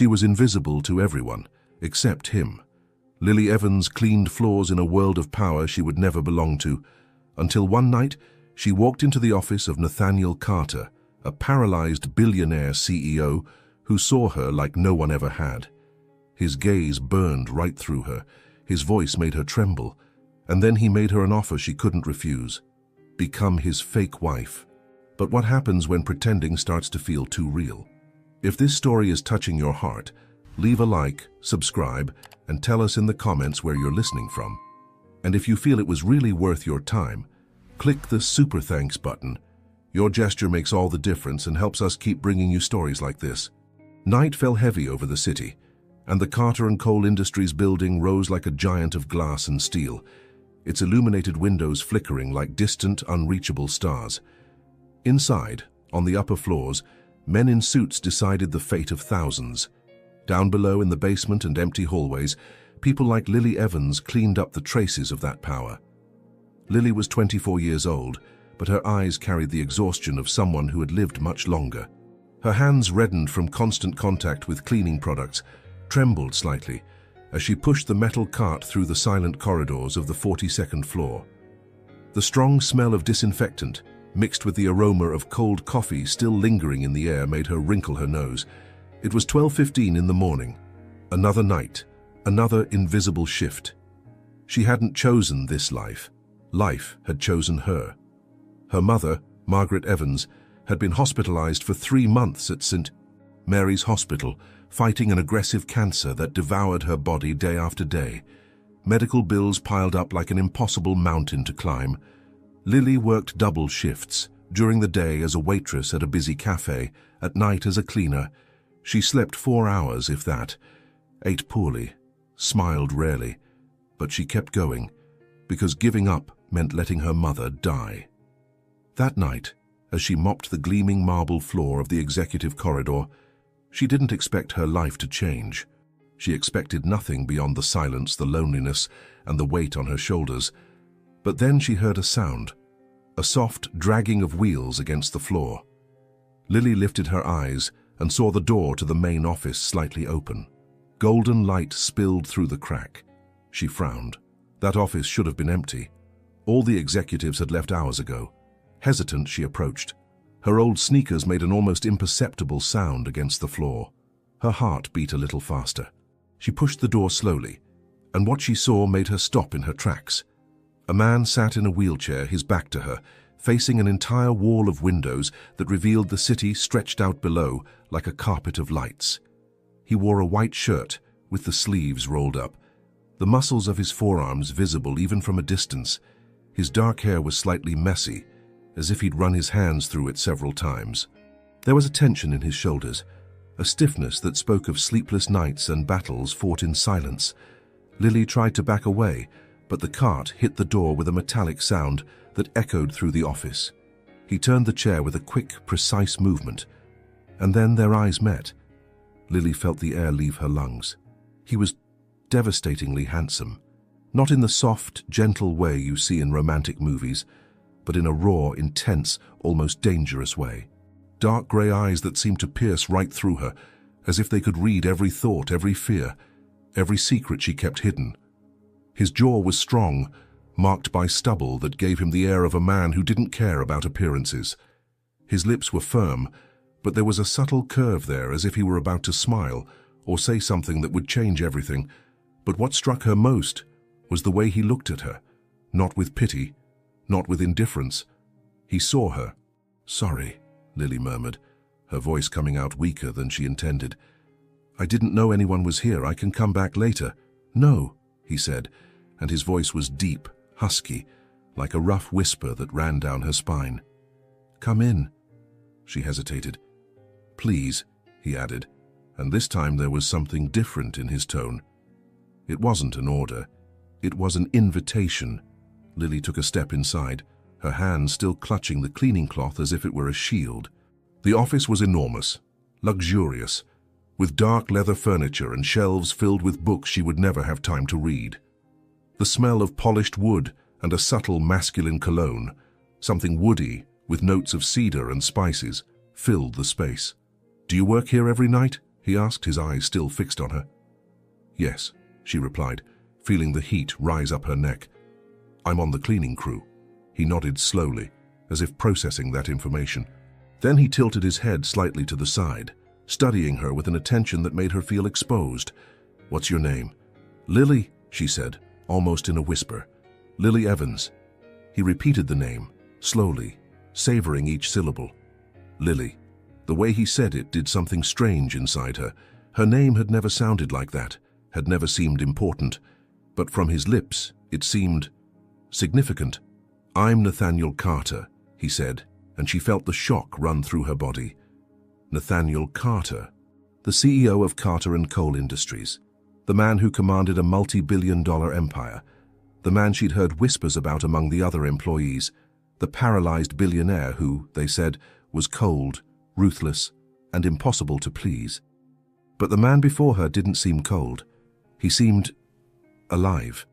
She was invisible to everyone, except him. Lily Evans cleaned floors in a world of power she would never belong to, until one night she walked into the office of Nathaniel Carter, a paralyzed billionaire CEO who saw her like no one ever had. His gaze burned right through her, his voice made her tremble, and then he made her an offer she couldn't refuse: become his fake wife. But what happens when pretending starts to feel too real? If this story is touching your heart, leave a like, subscribe, and tell us in the comments where you're listening from. And if you feel it was really worth your time, click the super thanks button. Your gesture makes all the difference and helps us keep bringing you stories like this. Night fell heavy over the city, and the Carter and Coal Industries building rose like a giant of glass and steel, its illuminated windows flickering like distant, unreachable stars. Inside, on the upper floors, men in suits decided the fate of thousands. Down below in the basement and empty hallways, people like Lily Evans cleaned up the traces of that power. Lily was 24 years old, but her eyes carried the exhaustion of someone who had lived much longer. Her hands, reddened from constant contact with cleaning products, trembled slightly as she pushed the metal cart through the silent corridors of the 42nd floor. The strong smell of disinfectant, mixed with the aroma of cold coffee still lingering in the air, made her wrinkle her nose. It was 12:15 in the morning. Another night, another invisible shift. She hadn't chosen this life. Life had chosen her. Her mother, Margaret Evans, had been hospitalized for 3 months at St. Mary's Hospital, fighting an aggressive cancer that devoured her body day after day. Medical bills piled up like an impossible mountain to climb. Lily worked double shifts, during the day as a waitress at a busy cafe, at night as a cleaner. She slept 4 hours, if that, ate poorly, smiled rarely, but she kept going, because giving up meant letting her mother die. That night, as she mopped the gleaming marble floor of the executive corridor, she didn't expect her life to change. She expected nothing beyond the silence, the loneliness, and the weight on her shoulders. But then she heard a sound, a soft dragging of wheels against the floor. Lily lifted her eyes and saw the door to the main office slightly open. Golden light spilled through the crack. She frowned. That office should have been empty. All the executives had left hours ago. Hesitant, she approached. Her old sneakers made an almost imperceptible sound against the floor. Her heart beat a little faster. She pushed the door slowly, and what she saw made her stop in her tracks. A man sat in a wheelchair, his back to her, facing an entire wall of windows that revealed the city stretched out below like a carpet of lights. He wore a white shirt with the sleeves rolled up, the muscles of his forearms visible even from a distance. His dark hair was slightly messy, as if he'd run his hands through it several times. There was a tension in his shoulders, a stiffness that spoke of sleepless nights and battles fought in silence. Lily tried to back away, but the cart hit the door with a metallic sound that echoed through the office. He turned the chair with a quick, precise movement, and then their eyes met. Lily felt the air leave her lungs. He was devastatingly handsome, not in the soft, gentle way you see in romantic movies, but in a raw, intense, almost dangerous way. Dark grey eyes that seemed to pierce right through her, as if they could read every thought, every fear, every secret she kept hidden. His jaw was strong, marked by stubble that gave him the air of a man who didn't care about appearances. His lips were firm, but there was a subtle curve there, as if he were about to smile or say something that would change everything. But what struck her most was the way he looked at her, not with pity, not with indifference. He saw her. "Sorry," Lily murmured, her voice coming out weaker than she intended. "I didn't know anyone was here. I can come back later." "No," he said, and his voice was deep, husky, like a rough whisper that ran down her spine. "Come in." She hesitated. "Please," he added, and this time there was something different in his tone. It wasn't an order. It was an invitation. Lily took a step inside, her hand still clutching the cleaning cloth as if it were a shield. The office was enormous, luxurious, with dark leather furniture and shelves filled with books she would never have time to read. The smell of polished wood and a subtle masculine cologne, something woody with notes of cedar and spices, filled the space. "Do you work here every night?" he asked, his eyes still fixed on her. Yes, she replied, feeling the heat rise up her neck. I'm on the cleaning crew. He nodded slowly, as if processing that information. Then he tilted his head slightly to the side, studying her with an attention that made her feel exposed. What's your name? Lily, she said, almost in a whisper. Lily Evans. He repeated the name, slowly, savoring each syllable. Lily. The way he said it did something strange inside her. Her name had never sounded like that, had never seemed important, but from his lips it seemed significant. I'm Nathaniel Carter, he said, and she felt the shock run through her body. Nathaniel Carter, the CEO of Carter & Cole Industries, the man who commanded a multi-billion-dollar empire, the man she'd heard whispers about among the other employees, the paralyzed billionaire who, they said, was cold, ruthless, and impossible to please. But the man before her didn't seem cold. He seemed alive.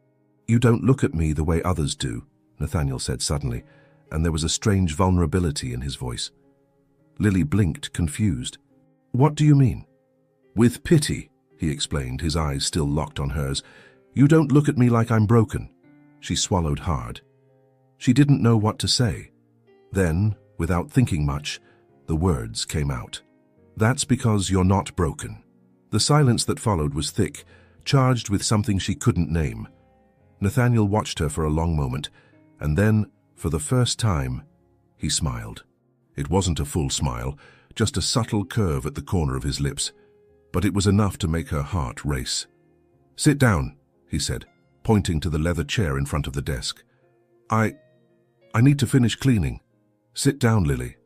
You don't look at me the way others do, Nathaniel said suddenly, and there was a strange vulnerability in his voice. Lily blinked, confused. What do you mean? With pity, he explained, his eyes still locked on hers. You don't look at me like I'm broken. She swallowed hard. She didn't know what to say. Then, without thinking much, the words came out. That's because you're not broken. The silence that followed was thick, charged with something she couldn't name. Nathaniel watched her for a long moment, and then, for the first time, he smiled. It wasn't a full smile, just a subtle curve at the corner of his lips, but it was enough to make her heart race. Sit down, he said, pointing to the leather chair in front of the desk. I need to finish cleaning. Sit down, Lily.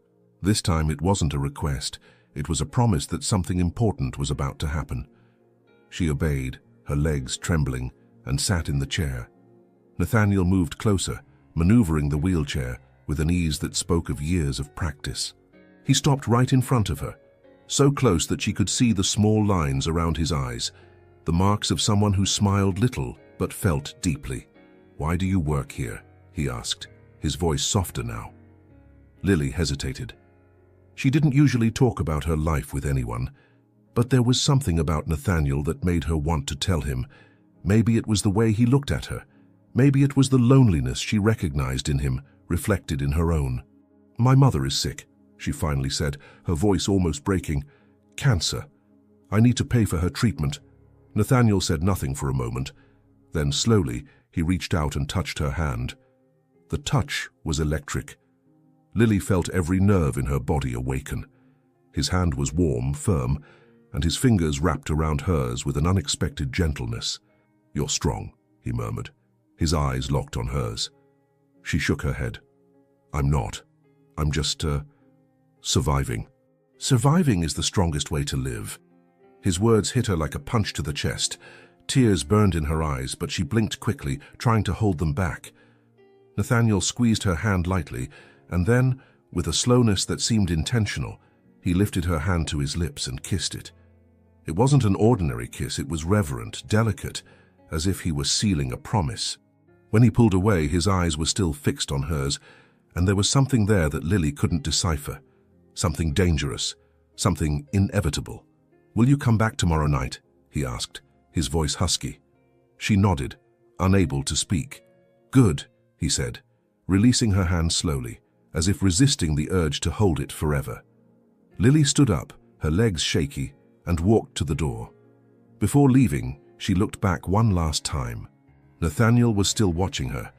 This time it wasn't a request. It was a promise that something important was about to happen. She obeyed, her legs trembling, and sat in the chair. Nathaniel moved closer, maneuvering the wheelchair with an ease that spoke of years of practice. He stopped right in front of her, so close that she could see the small lines around his eyes, the marks of someone who smiled little but felt deeply. Why do you work here? He asked, his voice softer now. Lily hesitated. She didn't usually talk about her life with anyone, but there was something about Nathaniel that made her want to tell him. Maybe it was the way he looked at her. Maybe it was the loneliness she recognized in him, reflected in her own. My mother is sick, she finally said, her voice almost breaking. Cancer. I need to pay for her treatment. Nathaniel said nothing for a moment. Then slowly, he reached out and touched her hand. The touch was electric. Lily felt every nerve in her body awaken. His hand was warm, firm, and his fingers wrapped around hers with an unexpected gentleness. You're strong, he murmured, his eyes locked on hers. She shook her head. I'm not. I'm just, surviving. Surviving is the strongest way to live. His words hit her like a punch to the chest. Tears burned in her eyes, but she blinked quickly, trying to hold them back. Nathaniel squeezed her hand lightly, and then, with a slowness that seemed intentional, he lifted her hand to his lips and kissed it. It wasn't an ordinary kiss, it was reverent, delicate, as if he were sealing a promise. When he pulled away, his eyes were still fixed on hers, and there was something there that Lily couldn't decipher. Something dangerous, something inevitable. Will you come back tomorrow night? He asked, his voice husky. She nodded, unable to speak. Good, he said, releasing her hand slowly, as if resisting the urge to hold it forever. Lily stood up, her legs shaky, and walked to the door. Before leaving, she looked back one last time. Nathaniel was still watching her,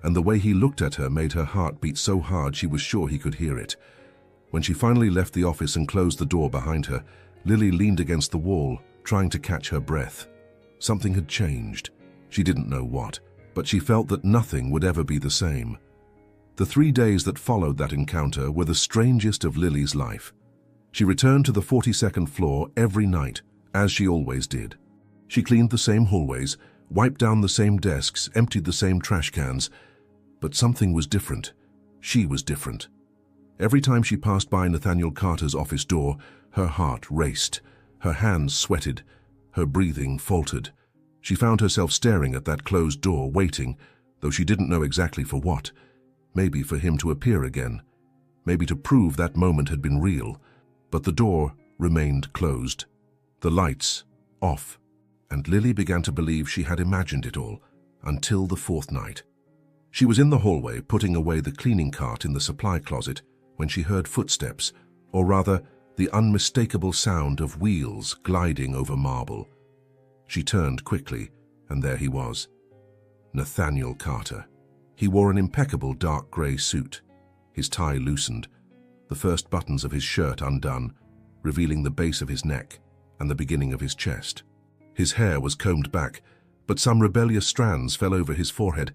and the way he looked at her made her heart beat so hard she was sure he could hear it. When she finally left the office and closed the door behind her, Lily leaned against the wall, trying to catch her breath. Something had changed. She didn't know what, but she felt that nothing would ever be the same. The 3 days that followed that encounter were the strangest of Lily's life. She returned to the 42nd floor every night, as she always did. She cleaned the same hallways, wiped down the same desks, emptied the same trash cans. But something was different. She was different. Every time she passed by Nathaniel Carter's office door, her heart raced, her hands sweated, her breathing faltered. She found herself staring at that closed door, waiting, though she didn't know exactly for what. Maybe for him to appear again. Maybe to prove that moment had been real. But the door remained closed. The lights off, and Lily began to believe she had imagined it all, until the fourth night. She was in the hallway putting away the cleaning cart in the supply closet when she heard footsteps, or rather, the unmistakable sound of wheels gliding over marble. She turned quickly, and there he was. Nathaniel Carter. He wore an impeccable dark grey suit, his tie loosened, the first buttons of his shirt undone, revealing the base of his neck and the beginning of his chest. His hair was combed back, but some rebellious strands fell over his forehead.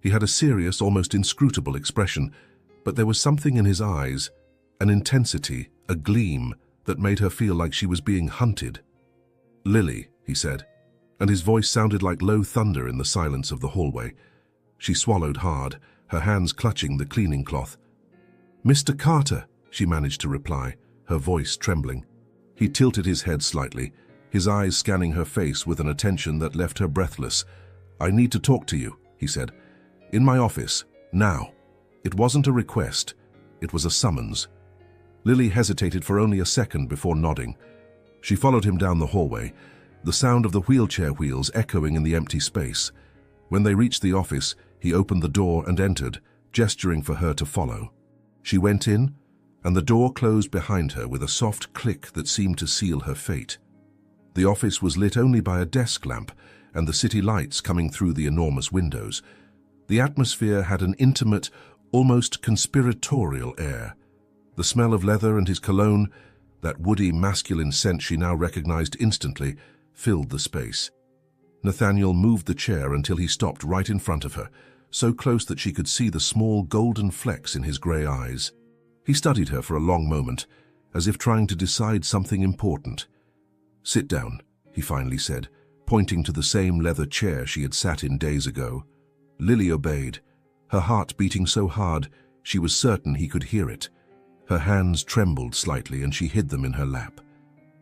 He had a serious, almost inscrutable expression, but there was something in his eyes, an intensity, a gleam, that made her feel like she was being hunted. "Lily," he said, and his voice sounded like low thunder in the silence of the hallway. She swallowed hard, her hands clutching the cleaning cloth. "Mr. Carter," she managed to reply, her voice trembling. He tilted his head slightly, his eyes scanning her face with an attention that left her breathless. "I need to talk to you," he said. "In my office, now." It wasn't a request, it was a summons. Lily hesitated for only a second before nodding. She followed him down the hallway, the sound of the wheelchair wheels echoing in the empty space. When they reached the office, he opened the door and entered, gesturing for her to follow. She went in, and the door closed behind her with a soft click that seemed to seal her fate. The office was lit only by a desk lamp and the city lights coming through the enormous windows. The atmosphere had an intimate, almost conspiratorial air. The smell of leather and his cologne, that woody, masculine scent she now recognized instantly, filled the space. Nathaniel moved the chair until he stopped right in front of her, so close that she could see the small golden flecks in his grey eyes. He studied her for a long moment, as if trying to decide something important. "Sit down," he finally said, pointing to the same leather chair she had sat in days ago. Lily obeyed, her heart beating so hard she was certain he could hear it. Her hands trembled slightly and she hid them in her lap.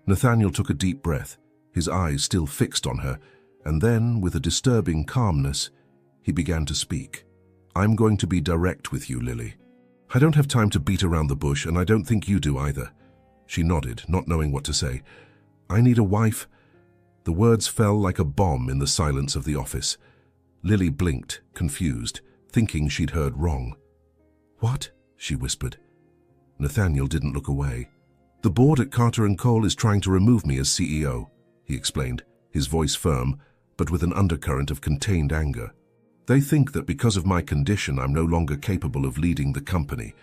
Nathaniel took a deep breath, his eyes still fixed on her, and then, with a disturbing calmness, he began to speak. "I'm going to be direct with you, Lily. I don't have time to beat around the bush, and I don't think you do either." She nodded, not knowing what to say. "I need a wife." The words fell like a bomb in the silence of the office. Lily blinked, confused, thinking she'd heard wrong. "What?" she whispered. Nathaniel didn't look away. "The board at Carter & Cole is trying to remove me as CEO, he explained, his voice firm, but with an undercurrent of contained anger. "They think that because of my condition I'm no longer capable of leading the company.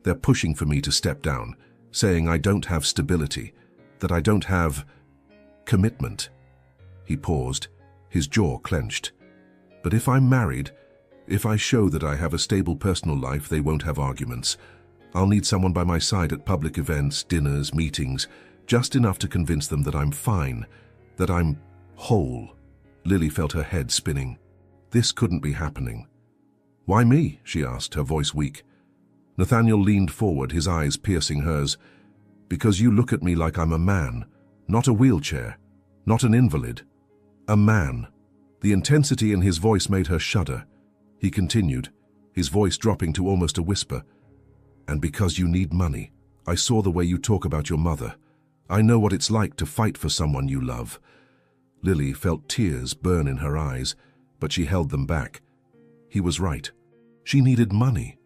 They're pushing for me to step down, saying I don't have stability, that I don't have commitment." He paused, his jaw clenched. "But if I'm married, if I show that I have a stable personal life, they won't have arguments. I'll need someone by my side at public events, dinners, meetings, just enough to convince them that I'm fine, that I'm whole." Lily felt her head spinning. This couldn't be happening. "Why me?" she asked, her voice weak. Nathaniel leaned forward, his eyes piercing hers. "Because you look at me like I'm a man, not a wheelchair, not an invalid. A man." The intensity in his voice made her shudder. He continued, his voice dropping to almost a whisper. "And because you need money. I saw the way you talk about your mother. I know what it's like to fight for someone you love." Lily felt tears burn in her eyes, but she held them back. He was right. She needed money.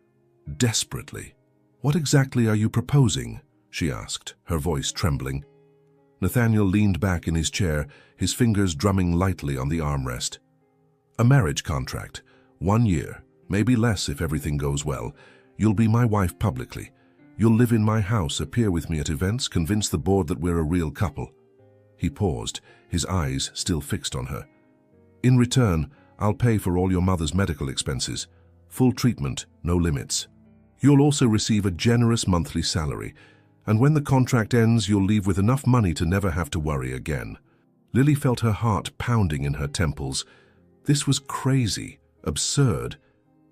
Desperately. "What exactly are you proposing?" she asked, her voice trembling. Nathaniel leaned back in his chair, his fingers drumming lightly on the armrest. "A marriage contract. 1 year, maybe less if everything goes well. You'll be my wife publicly. You'll live in my house, appear with me at events, convince the board that we're a real couple." He paused, his eyes still fixed on her. "In return, I'll pay for all your mother's medical expenses. Full treatment, no limits. You'll also receive a generous monthly salary, and when the contract ends, you'll leave with enough money to never have to worry again." Lily felt her heart pounding in her temples. This was crazy, absurd,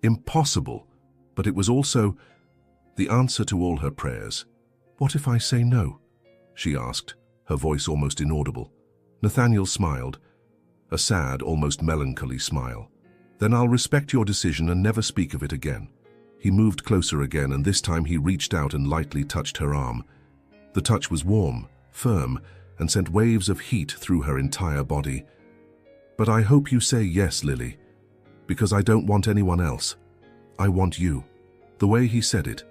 impossible, but it was also the answer to all her prayers. "What if I say no?" she asked, her voice almost inaudible. Nathaniel smiled, a sad, almost melancholy smile. "Then I'll respect your decision and never speak of it again." He moved closer again, and this time he reached out and lightly touched her arm. The touch was warm, firm, and sent waves of heat through her entire body. "But I hope you say yes, Lily, because I don't want anyone else. I want you." The way he said it,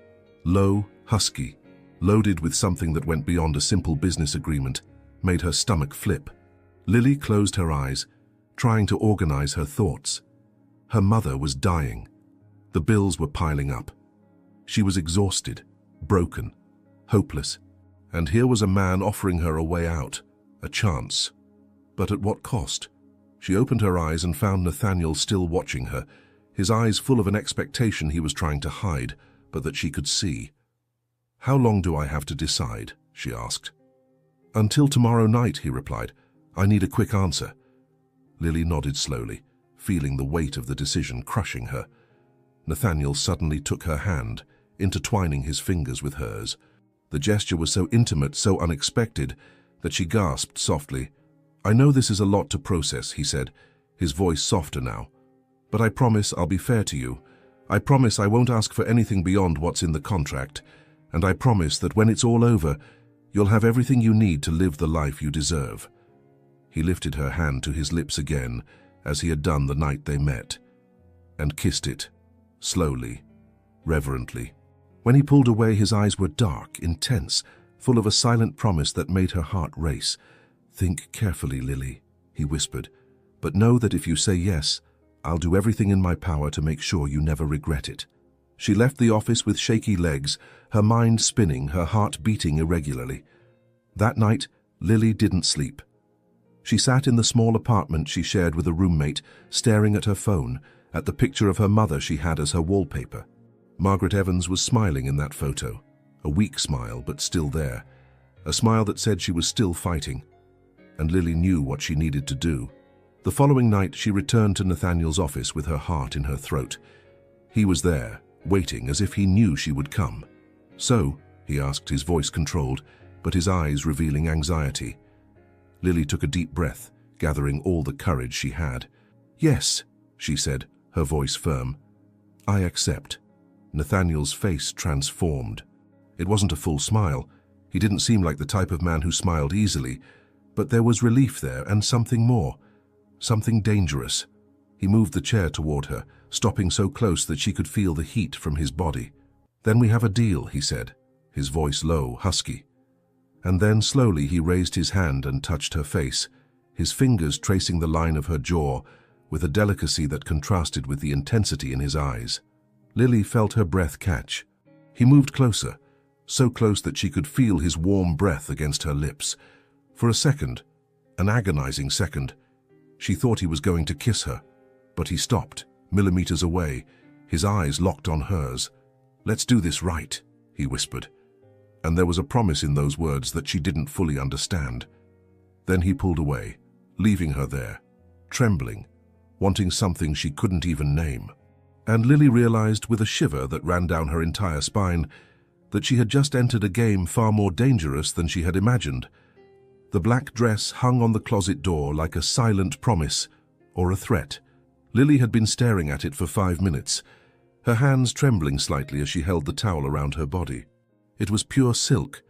low, husky, loaded with something that went beyond a simple business agreement, made her stomach flip. Lily closed her eyes, trying to organize her thoughts. Her mother was dying. The bills were piling up. She was exhausted, broken, hopeless. And here was a man offering her a way out, a chance. But at what cost? She opened her eyes and found Nathaniel still watching her, his eyes full of an expectation he was trying to hide, but that she could see. "How long do I have to decide?" she asked. "Until tomorrow night," he replied. "I need a quick answer." Lily nodded slowly, feeling the weight of the decision crushing her. Nathaniel suddenly took her hand, intertwining his fingers with hers. The gesture was so intimate, so unexpected, that she gasped softly. "I know this is a lot to process," he said, his voice softer now. "But I promise I'll be fair to you. I promise I won't ask for anything beyond what's in the contract. And I promise that when it's all over, you'll have everything you need to live the life you deserve." He lifted her hand to his lips again, as he had done the night they met, and kissed it, slowly, reverently. When he pulled away, his eyes were dark, intense, full of a silent promise that made her heart race. "Think carefully, Lily," he whispered, "but know that if you say yes, I'll do everything in my power to make sure you never regret it." She left the office with shaky legs, her mind spinning, her heart beating irregularly. That night, Lily didn't sleep. She sat in the small apartment she shared with a roommate, staring at her phone, at the picture of her mother she had as her wallpaper. Margaret Evans was smiling in that photo, a weak smile, but still there, a smile that said she was still fighting. And Lily knew what she needed to do. The following night, she returned to Nathaniel's office with her heart in her throat. He was there, waiting as if he knew she would come. "So?" he asked, his voice controlled, but his eyes revealing anxiety. Lily took a deep breath, gathering all the courage she had. "Yes," she said, her voice firm. "I accept." Nathaniel's face transformed. It wasn't a full smile. He didn't seem like the type of man who smiled easily, but there was relief there and something more, something dangerous. He moved the chair toward her, stopping so close that she could feel the heat from his body. "Then we have a deal," he said, his voice low, husky. And then slowly he raised his hand and touched her face, his fingers tracing the line of her jaw with a delicacy that contrasted with the intensity in his eyes. Lily felt her breath catch. He moved closer, so close that she could feel his warm breath against her lips. For a second, an agonizing second, she thought he was going to kiss her, but he stopped, millimeters away, his eyes locked on hers. "Let's do this right," he whispered. And there was a promise in those words that she didn't fully understand. Then he pulled away, leaving her there, trembling, wanting something she couldn't even name. And Lily realized with a shiver that ran down her entire spine that she had just entered a game far more dangerous than she had imagined. The black dress hung on the closet door like a silent promise or a threat. Lily had been staring at it for 5 minutes, her hands trembling slightly as she held the towel around her body. It was pure silk,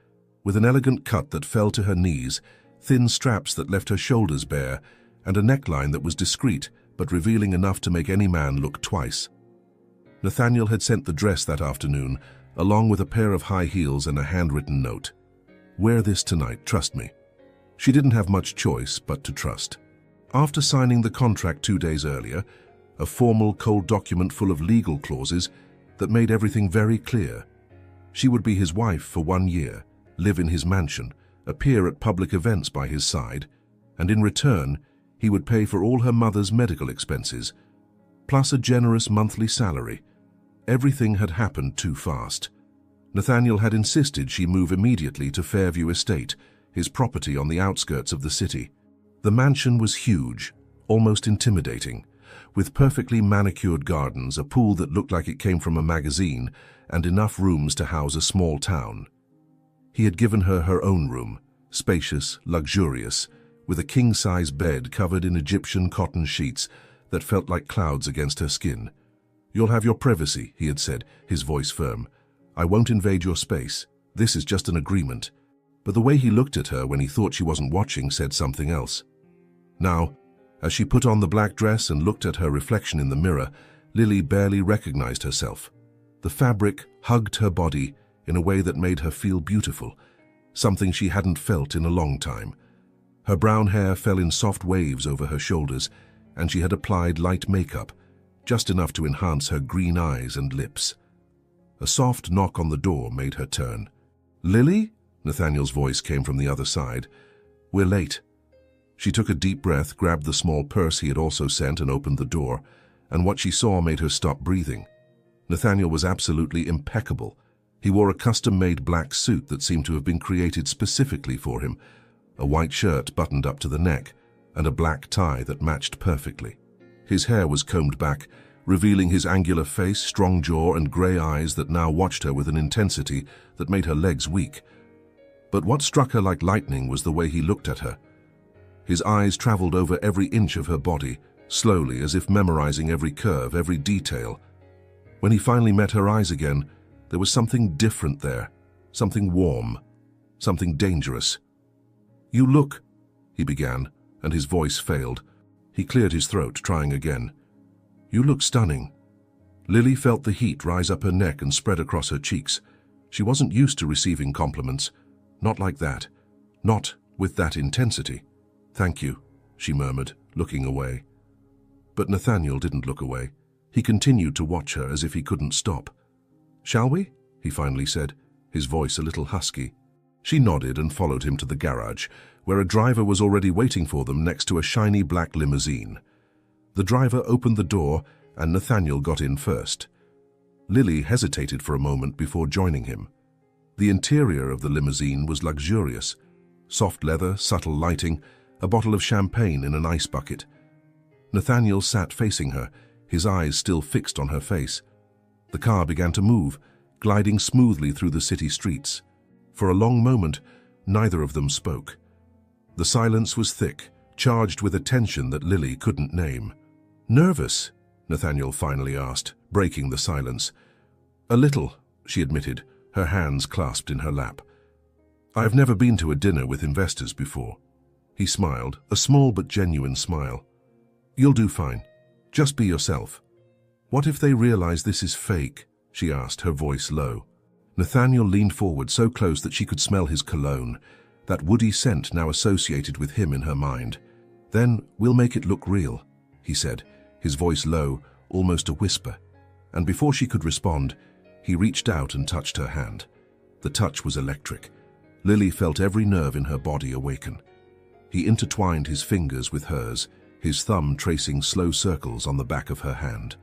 with an elegant cut that fell to her knees, thin straps that left her shoulders bare, and a neckline that was discreet but revealing enough to make any man look twice. Nathaniel had sent the dress that afternoon, along with a pair of high heels and a handwritten note. "Wear this tonight, trust me." She didn't have much choice but to trust. After signing the contract 2 days earlier, a formal, cold document full of legal clauses that made everything very clear, she would be his wife for 1 year, live in his mansion, appear at public events by his side, and in return, he would pay for all her mother's medical expenses, plus a generous monthly salary. Everything had happened too fast. Nathaniel had insisted she move immediately to Fairview Estate, his property on the outskirts of the city. The mansion was huge, almost intimidating, with perfectly manicured gardens, a pool that looked like it came from a magazine, and enough rooms to house a small town. He had given her her own room, spacious, luxurious, with a king-size bed covered in Egyptian cotton sheets that felt like clouds against her skin. "You'll have your privacy," he had said, his voice firm. "I won't invade your space. This is just an agreement." but the way he looked at her when he thought she wasn't watching said something else. Now, as she put on the black dress and looked at her reflection in the mirror, Lily barely recognized herself. The fabric hugged her body in a way that made her feel beautiful, something she hadn't felt in a long time. Her brown hair fell in soft waves over her shoulders, and she had applied light makeup, just enough to enhance her green eyes and lips. A soft knock on the door made her turn. "Lily?" Nathaniel's voice came from the other side. "We're late." She took a deep breath, grabbed the small purse he had also sent, and opened the door, and what she saw made her stop breathing. Nathaniel was absolutely impeccable. He wore a custom-made black suit that seemed to have been created specifically for him, a white shirt buttoned up to the neck, and a black tie that matched perfectly. His hair was combed back, revealing his angular face, strong jaw, and grey eyes that now watched her with an intensity that made her legs weak. But what struck her like lightning was the way he looked at her. His eyes traveled over every inch of her body, slowly, as if memorizing every curve, every detail. When he finally met her eyes again, there was something different there, something warm, something dangerous. "You look," he began, and his voice failed. He cleared his throat, trying again. "You look stunning." Lily felt the heat rise up her neck and spread across her cheeks. She wasn't used to receiving compliments. Not like that. Not with that intensity. "Thank you," she murmured, looking away. But Nathaniel didn't look away. He continued to watch her as if he couldn't stop. "Shall we?" he finally said, his voice a little husky. She nodded and followed him to the garage, where a driver was already waiting for them next to a shiny black limousine. The driver opened the door, and Nathaniel got in first. Lily hesitated for a moment before joining him. The interior of the limousine was luxurious. Soft leather, subtle lighting, a bottle of champagne in an ice bucket. Nathaniel sat facing her, his eyes still fixed on her face. The car began to move, gliding smoothly through the city streets. For a long moment, neither of them spoke. The silence was thick, charged with a tension that Lily couldn't name. "Nervous?" Nathaniel finally asked, breaking the silence. "A little," she admitted, her hands clasped in her lap. "I've never been to a dinner with investors before." He smiled, a small but genuine smile. "You'll do fine. Just be yourself." "What if they realize this is fake?" she asked, her voice low. Nathaniel leaned forward so close that she could smell his cologne, that woody scent now associated with him in her mind. "Then we'll make it look real," he said, his voice low, almost a whisper. And before she could respond, he reached out and touched her hand. The touch was electric. Lily felt every nerve in her body awaken. He intertwined his fingers with hers, his thumb tracing slow circles on the back of her hand.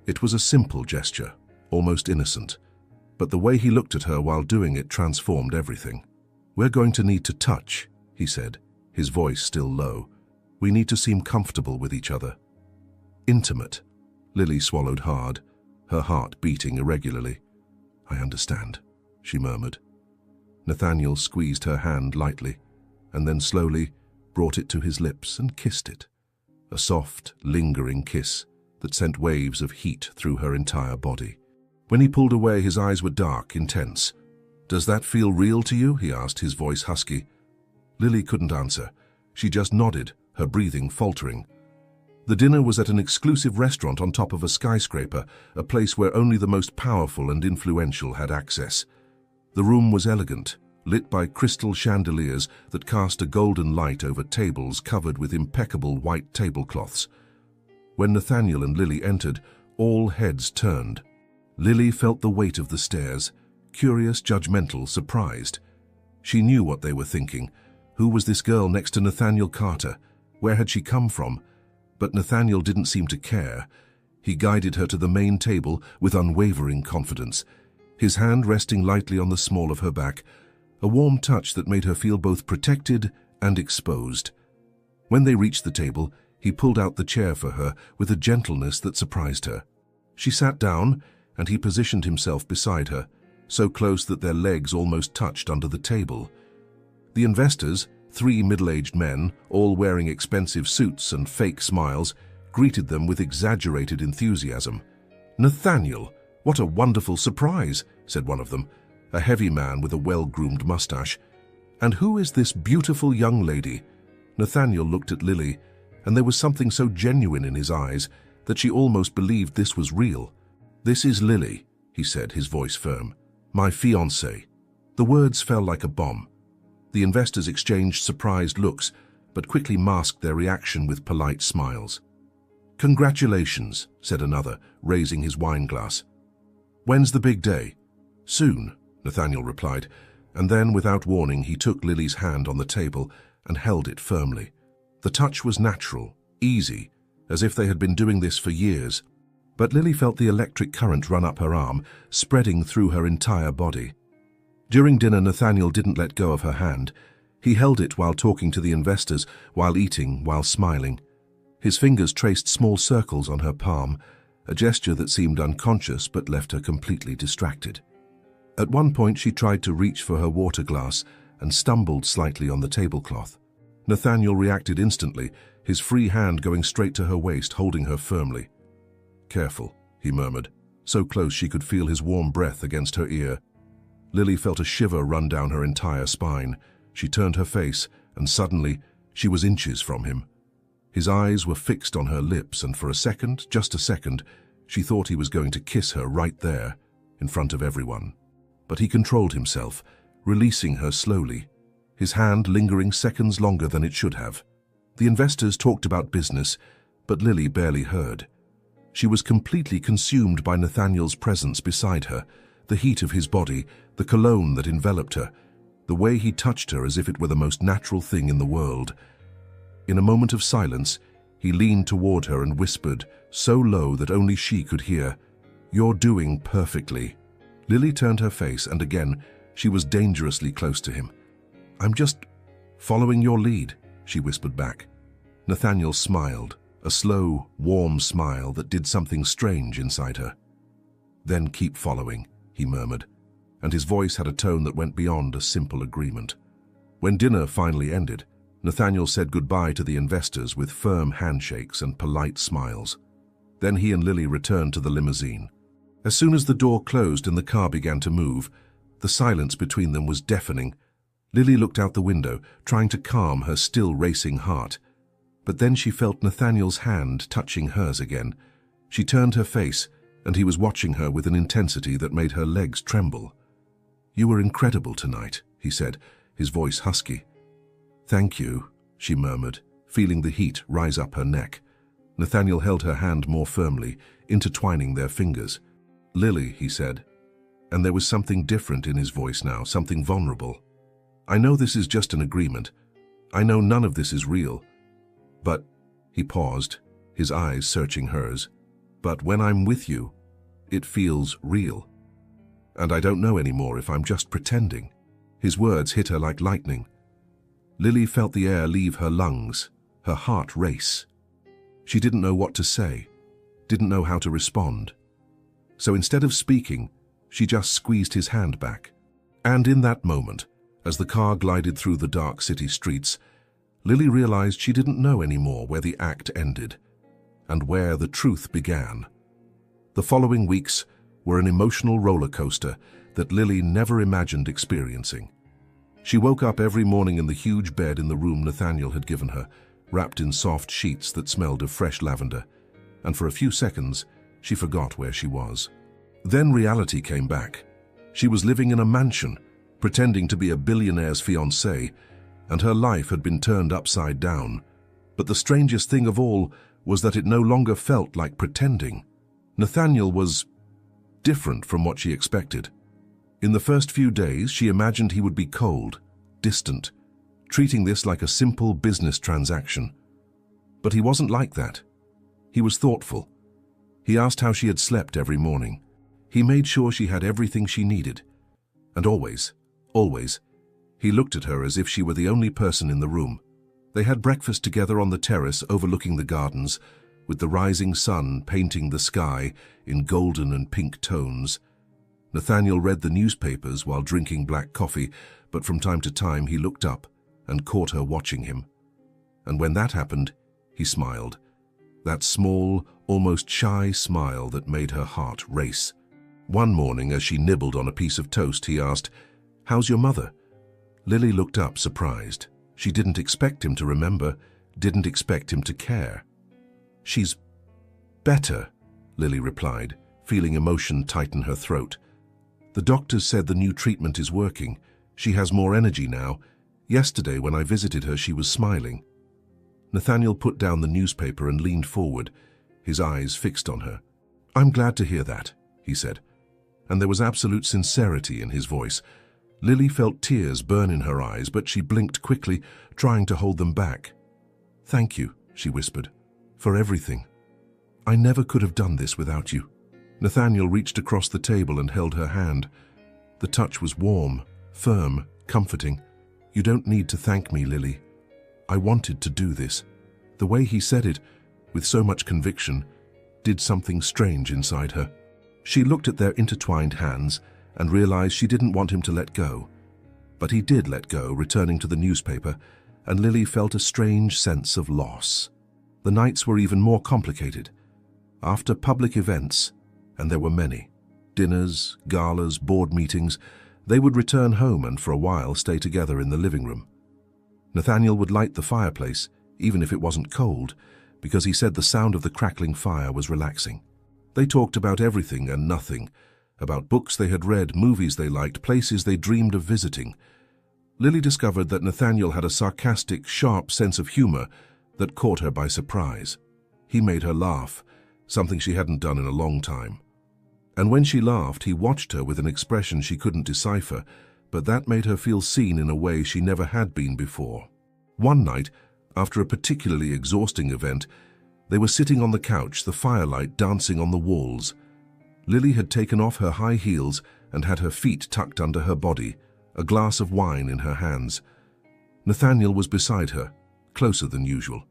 It was a simple gesture, almost innocent, but the way he looked at her while doing it transformed everything. "We're going to need to touch," he said, his voice still low. "We need to seem comfortable with each other." "Intimate." Lily swallowed hard, her heart beating irregularly. "I understand," she murmured. Nathaniel squeezed her hand lightly, and then slowly brought it to his lips and kissed it. A soft, lingering kiss that sent waves of heat through her entire body. When he pulled away, his eyes were dark, intense. "Does that feel real to you?" he asked, his voice husky. Lily couldn't answer. She just nodded, her breathing faltering. The dinner was at an exclusive restaurant on top of a skyscraper, a place where only the most powerful and influential had access. The room was elegant, lit by crystal chandeliers that cast a golden light over tables covered with impeccable white tablecloths. When Nathaniel and Lily entered, all heads turned. Lily felt the weight of the stares, curious, judgmental, surprised. She knew what they were thinking. Who was this girl next to Nathaniel Carter? Where had she come from? But Nathaniel didn't seem to care. He guided her to the main table with unwavering confidence, his hand resting lightly on the small of her back, a warm touch that made her feel both protected and exposed. When they reached the table, he pulled out the chair for her with a gentleness that surprised her. She sat down, and he positioned himself beside her, so close that their legs almost touched under the table. The investors, 3 middle-aged men, all wearing expensive suits and fake smiles, greeted them with exaggerated enthusiasm. "Nathaniel, what a wonderful surprise," said one of them, a heavy man with a well-groomed mustache. "And who is this beautiful young lady?" Nathaniel looked at Lily, and there was something so genuine in his eyes that she almost believed this was real. "This is Lily," he said, his voice firm. "My fiancée." The words fell like a bomb. The investors exchanged surprised looks, but quickly masked their reaction with polite smiles. "Congratulations," said another, raising his wine glass. "When's the big day?" "Soon," Nathaniel replied, and then, without warning, he took Lily's hand on the table and held it firmly. The touch was natural, easy, as if they had been doing this for years. But Lily felt the electric current run up her arm, spreading through her entire body. During dinner, Nathaniel didn't let go of her hand. He held it while talking to the investors, while eating, while smiling. His fingers traced small circles on her palm, a gesture that seemed unconscious but left her completely distracted. At one point, she tried to reach for her water glass and stumbled slightly on the tablecloth. Nathaniel reacted instantly, his free hand going straight to her waist, holding her firmly. "Careful," he murmured, so close she could feel his warm breath against her ear. Lily felt a shiver run down her entire spine. She turned her face, and suddenly, she was inches from him. His eyes were fixed on her lips, and for a second, just a second, she thought he was going to kiss her right there, in front of everyone. But he controlled himself, releasing her slowly, his hand lingering seconds longer than it should have. The investors talked about business, but Lily barely heard. She was completely consumed by Nathaniel's presence beside her, the heat of his body, the cologne that enveloped her, the way he touched her as if it were the most natural thing in the world. In a moment of silence, he leaned toward her and whispered, so low that only she could hear, "You're doing perfectly." Lily turned her face, and again, she was dangerously close to him. "I'm just following your lead," she whispered back. Nathaniel smiled, a slow, warm smile that did something strange inside her. "Then keep following," he murmured, and his voice had a tone that went beyond a simple agreement. When dinner finally ended, Nathaniel said goodbye to the investors with firm handshakes and polite smiles. Then he and Lily returned to the limousine. As soon as the door closed and the car began to move, the silence between them was deafening. Lily looked out the window, trying to calm her still racing heart. But then she felt Nathaniel's hand touching hers again. She turned her face, and he was watching her with an intensity that made her legs tremble. "You were incredible tonight," he said, his voice husky. "Thank you," she murmured, feeling the heat rise up her neck. Nathaniel held her hand more firmly, intertwining their fingers. "Lily," he said, and there was something different in his voice now, something vulnerable. "I know this is just an agreement. I know none of this is real. But," he paused, his eyes searching hers, "but when I'm with you, it feels real. And I don't know anymore if I'm just pretending." His words hit her like lightning. Lily felt the air leave her lungs, her heart race. She didn't know what to say, didn't know how to respond. So instead of speaking, she just squeezed his hand back. And in that moment, as the car glided through the dark city streets, Lily realized she didn't know anymore where the act ended and where the truth began. The following weeks were an emotional roller coaster that Lily never imagined experiencing. She woke up every morning in the huge bed in the room Nathaniel had given her, wrapped in soft sheets that smelled of fresh lavender, and for a few seconds, she forgot where she was. Then reality came back. She was living in a mansion, pretending to be a billionaire's fiancée, and her life had been turned upside down. But the strangest thing of all was that it no longer felt like pretending. Nathaniel was different from what she expected. In the first few days, she imagined he would be cold, distant, treating this like a simple business transaction. But he wasn't like that. He was thoughtful. He asked how she had slept every morning. He made sure she had everything she needed. And always, he looked at her as if she were the only person in the room. They had breakfast together on the terrace overlooking the gardens, with the rising sun painting the sky in golden and pink tones. Nathaniel read the newspapers while drinking black coffee, but from time to time he looked up and caught her watching him. And when that happened, he smiled. That small, almost shy smile that made her heart race. One morning, as she nibbled on a piece of toast, he asked, "How's your mother?" Lily looked up, surprised. She didn't expect him to remember, didn't expect him to care. "She's better," Lily replied, feeling emotion tighten her throat. "The doctors said the new treatment is working. She has more energy now. Yesterday, when I visited her, she was smiling." Nathaniel put down the newspaper and leaned forward, his eyes fixed on her. "I'm glad to hear that," he said, and there was absolute sincerity in his voice. Lily felt tears burn in her eyes, but she blinked quickly, trying to hold them back. "Thank you," she whispered, "for everything. I never could have done this without you." Nathaniel reached across the table and held her hand. The touch was warm, firm, comforting. "You don't need to thank me, Lily. I wanted to do this." The way he said it, with so much conviction, did something strange inside her. She looked at their intertwined hands and realized she didn't want him to let go. But he did let go, returning to the newspaper, and Lily felt a strange sense of loss. The nights were even more complicated. After public events, and there were many, dinners, galas, board meetings, they would return home and for a while stay together in the living room. Nathaniel would light the fireplace, even if it wasn't cold, because he said the sound of the crackling fire was relaxing. They talked about everything and nothing, about books they had read, movies they liked, places they dreamed of visiting. Lily discovered that Nathaniel had a sarcastic, sharp sense of humor that caught her by surprise. He made her laugh, something she hadn't done in a long time. And when she laughed, he watched her with an expression she couldn't decipher, but that made her feel seen in a way she never had been before. One night, after a particularly exhausting event, they were sitting on the couch, the firelight dancing on the walls. Lily had taken off her high heels and had her feet tucked under her body, a glass of wine in her hands. Nathaniel was beside her, closer than usual.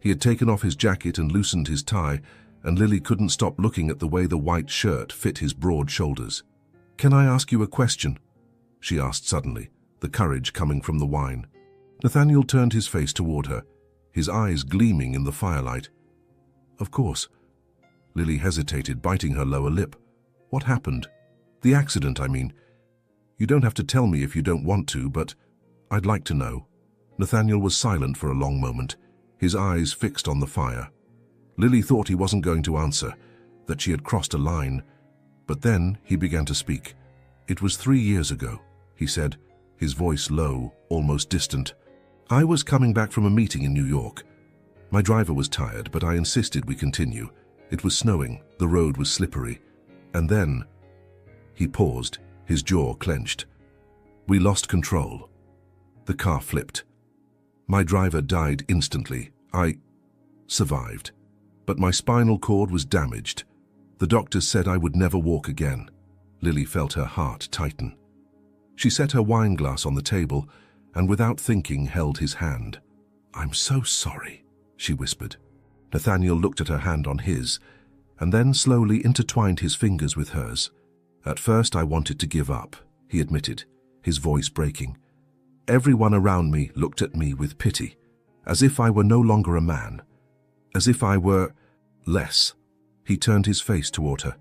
He had taken off his jacket and loosened his tie, and Lily couldn't stop looking at the way the white shirt fit his broad shoulders. "Can I ask you a question?" she asked suddenly, the courage coming from the wine. Nathaniel turned his face toward her, his eyes gleaming in the firelight. "Of course." Lily hesitated, biting her lower lip. "What happened? The accident, I mean. You don't have to tell me if you don't want to, but I'd like to know." Nathaniel was silent for a long moment, his eyes fixed on the fire. Lily thought he wasn't going to answer, that she had crossed a line, but then he began to speak. "It was 3 years ago," he said, his voice low, almost distant. "I was coming back from a meeting in New York. My driver was tired, but I insisted we continue. It was snowing, the road was slippery, and then..." He paused, his jaw clenched. "We lost control. The car flipped. My driver died instantly. I survived, but my spinal cord was damaged. The doctors said I would never walk again." Lily felt her heart tighten. She set her wine glass on the table and without thinking held his hand. "I'm so sorry," she whispered. Nathaniel looked at her hand on his, and then slowly intertwined his fingers with hers. "At first I wanted to give up," he admitted, his voice breaking. "Everyone around me looked at me with pity, as if I were no longer a man, as if I were less." He turned his face toward her,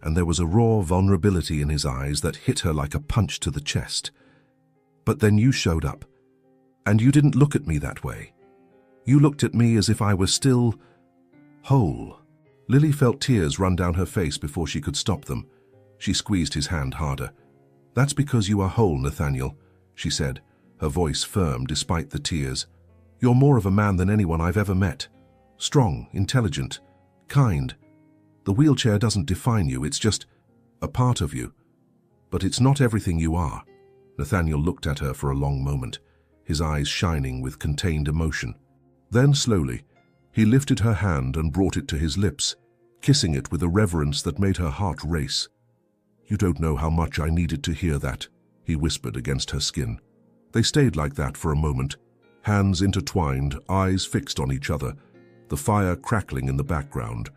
and there was a raw vulnerability in his eyes that hit her like a punch to the chest. "But then you showed up, and you didn't look at me that way. You looked at me as if I were still whole." Lily felt tears run down her face before she could stop them. She squeezed his hand harder. "That's because you are whole, Nathaniel," she said, her voice firm despite the tears. "You're more of a man than anyone I've ever met. Strong, intelligent, kind. The wheelchair doesn't define you, it's just a part of you. But it's not everything you are." Nathaniel looked at her for a long moment, his eyes shining with contained emotion. Then slowly, he lifted her hand and brought it to his lips, kissing it with a reverence that made her heart race. "You don't know how much I needed to hear that," he whispered against her skin. They stayed like that for a moment, hands intertwined, eyes fixed on each other, the fire crackling in the background.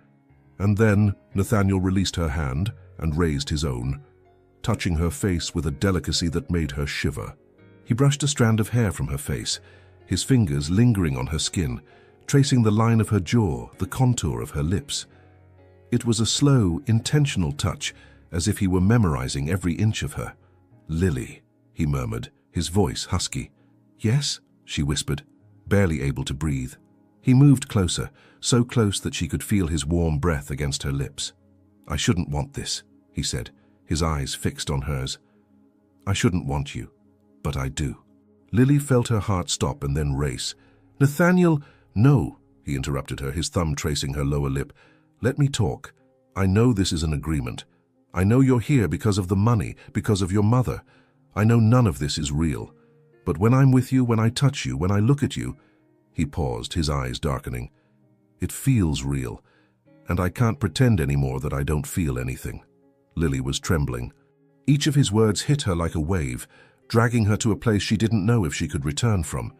And then Nathaniel released her hand and raised his own, touching her face with a delicacy that made her shiver. He brushed a strand of hair from her face, his fingers lingering on her skin, tracing the line of her jaw, the contour of her lips. It was a slow, intentional touch, as if he were memorizing every inch of her. "Lily," he murmured, his voice husky. "Yes?" she whispered, barely able to breathe. He moved closer, so close that she could feel his warm breath against her lips. "I shouldn't want this," he said, his eyes fixed on hers. "I shouldn't want you, but I do." Lily felt her heart stop and then race. "Nathaniel, no," he interrupted her, his thumb tracing her lower lip. "Let me talk. I know this is an agreement. I know you're here because of the money, because of your mother. I know none of this is real. But when I'm with you, when I touch you, when I look at you—" He paused, his eyes darkening. "It feels real, and I can't pretend anymore that I don't feel anything." Lily was trembling. Each of his words hit her like a wave, dragging her to a place she didn't know if she could return from.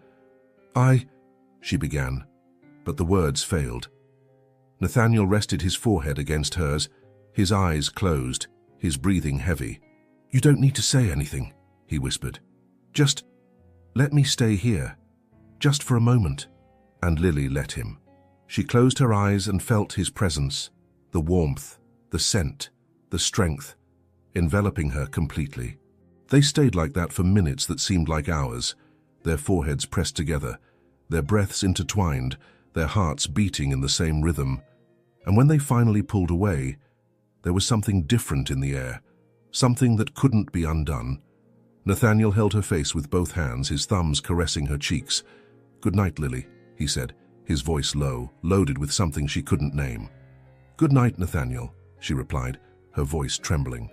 She began, but the words failed. Nathaniel rested his forehead against hers, his eyes closed, his breathing heavy. "You don't need to say anything," he whispered. "Just let me stay here, just for a moment." And Lily let him. She closed her eyes and felt his presence, the warmth, the scent, the strength, enveloping her completely. They stayed like that for minutes that seemed like hours, their foreheads pressed together, their breaths intertwined, their hearts beating in the same rhythm. And when they finally pulled away, there was something different in the air, something that couldn't be undone. Nathaniel held her face with both hands, his thumbs caressing her cheeks. "Good night, Lily," he said, his voice low, loaded with something she couldn't name. "Good night, Nathaniel," she replied, her voice trembling.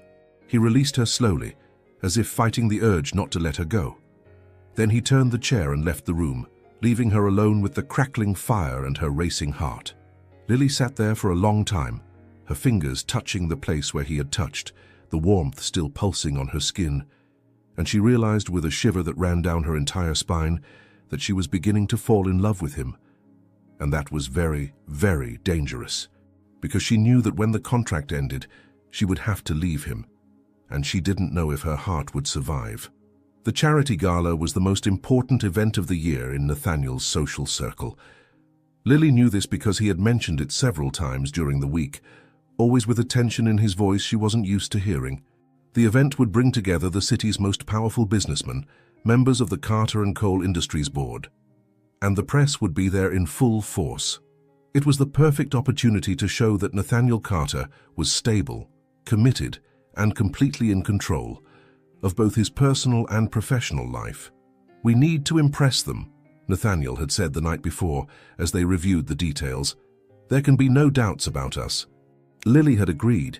He released her slowly, as if fighting the urge not to let her go. Then he turned the chair and left the room, leaving her alone with the crackling fire and her racing heart. Lily sat there for a long time, her fingers touching the place where he had touched, the warmth still pulsing on her skin, and she realized with a shiver that ran down her entire spine that she was beginning to fall in love with him. And that was very, very dangerous, because she knew that when the contract ended, she would have to leave him, and she didn't know if her heart would survive. The charity gala was the most important event of the year in Nathaniel's social circle. Lily knew this because he had mentioned it several times during the week, always with a tension in his voice she wasn't used to hearing. The event would bring together the city's most powerful businessmen, members of the Carter and Cole Industries Board, and the press would be there in full force. It was the perfect opportunity to show that Nathaniel Carter was stable, committed, and completely in control of both his personal and professional life. "We need to impress them," Nathaniel had said the night before as they reviewed the details. "There can be no doubts about us." Lily had agreed,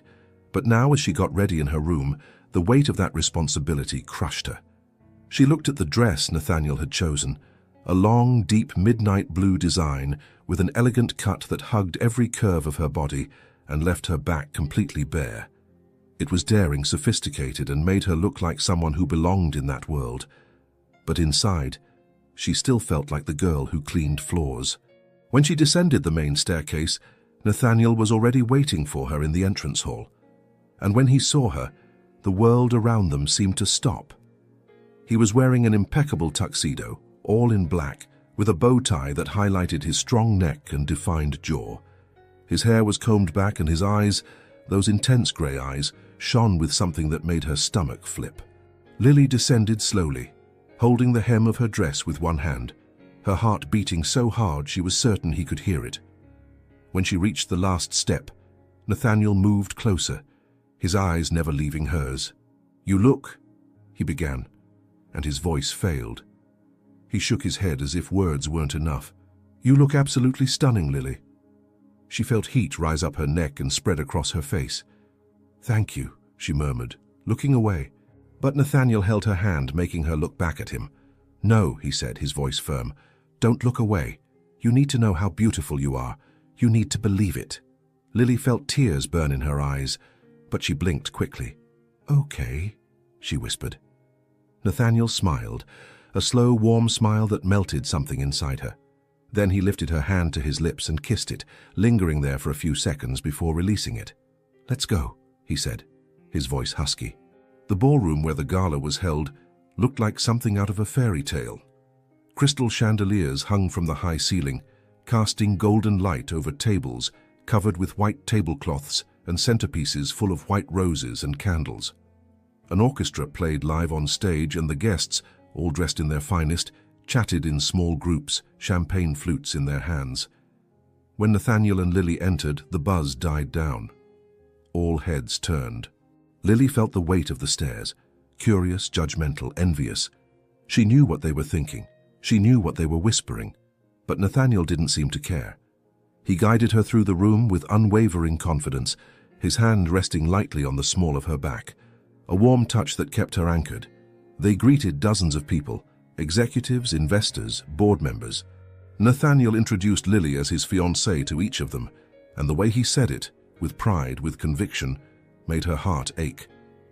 but now as she got ready in her room, the weight of that responsibility crushed her. She looked at the dress Nathaniel had chosen, a long, deep midnight blue design with an elegant cut that hugged every curve of her body and left her back completely bare. It was daring, sophisticated, and made her look like someone who belonged in that world. But inside, she still felt like the girl who cleaned floors. When she descended the main staircase, Nathaniel was already waiting for her in the entrance hall. And when he saw her, the world around them seemed to stop. He was wearing an impeccable tuxedo, all in black, with a bow tie that highlighted his strong neck and defined jaw. His hair was combed back and his eyes, those intense grey eyes, shone with something that made her stomach flip. Lily descended slowly, holding the hem of her dress with one hand, her heart beating so hard she was certain he could hear it. When she reached the last step, Nathaniel moved closer, his eyes never leaving hers. "You look," he began, and his voice failed. He shook his head as if words weren't enough. "You look absolutely stunning, Lily." She felt heat rise up her neck and spread across her face. "Thank you," she murmured, looking away. But Nathaniel held her hand, making her look back at him. "No," he said, his voice firm. "Don't look away. You need to know how beautiful you are. You need to believe it." Lily felt tears burn in her eyes, but she blinked quickly. "Okay," she whispered. Nathaniel smiled, a slow, warm smile that melted something inside her. Then he lifted her hand to his lips and kissed it, lingering there for a few seconds before releasing it. "Let's go," he said, his voice husky. The ballroom where the gala was held looked like something out of a fairy tale. Crystal chandeliers hung from the high ceiling, casting golden light over tables covered with white tablecloths and centerpieces full of white roses and candles. An orchestra played live on stage, and the guests, all dressed in their finest, chatted in small groups, champagne flutes in their hands. When Nathaniel and Lily entered, the buzz died down. All heads turned. Lily felt the weight of the stares, curious, judgmental, envious. She knew what they were thinking. She knew what they were whispering. But Nathaniel didn't seem to care. He guided her through the room with unwavering confidence, his hand resting lightly on the small of her back, a warm touch that kept her anchored. They greeted dozens of people, executives, investors, board members. Nathaniel introduced Lily as his fiancée to each of them, and the way he said it, with pride, with conviction, made her heart ache.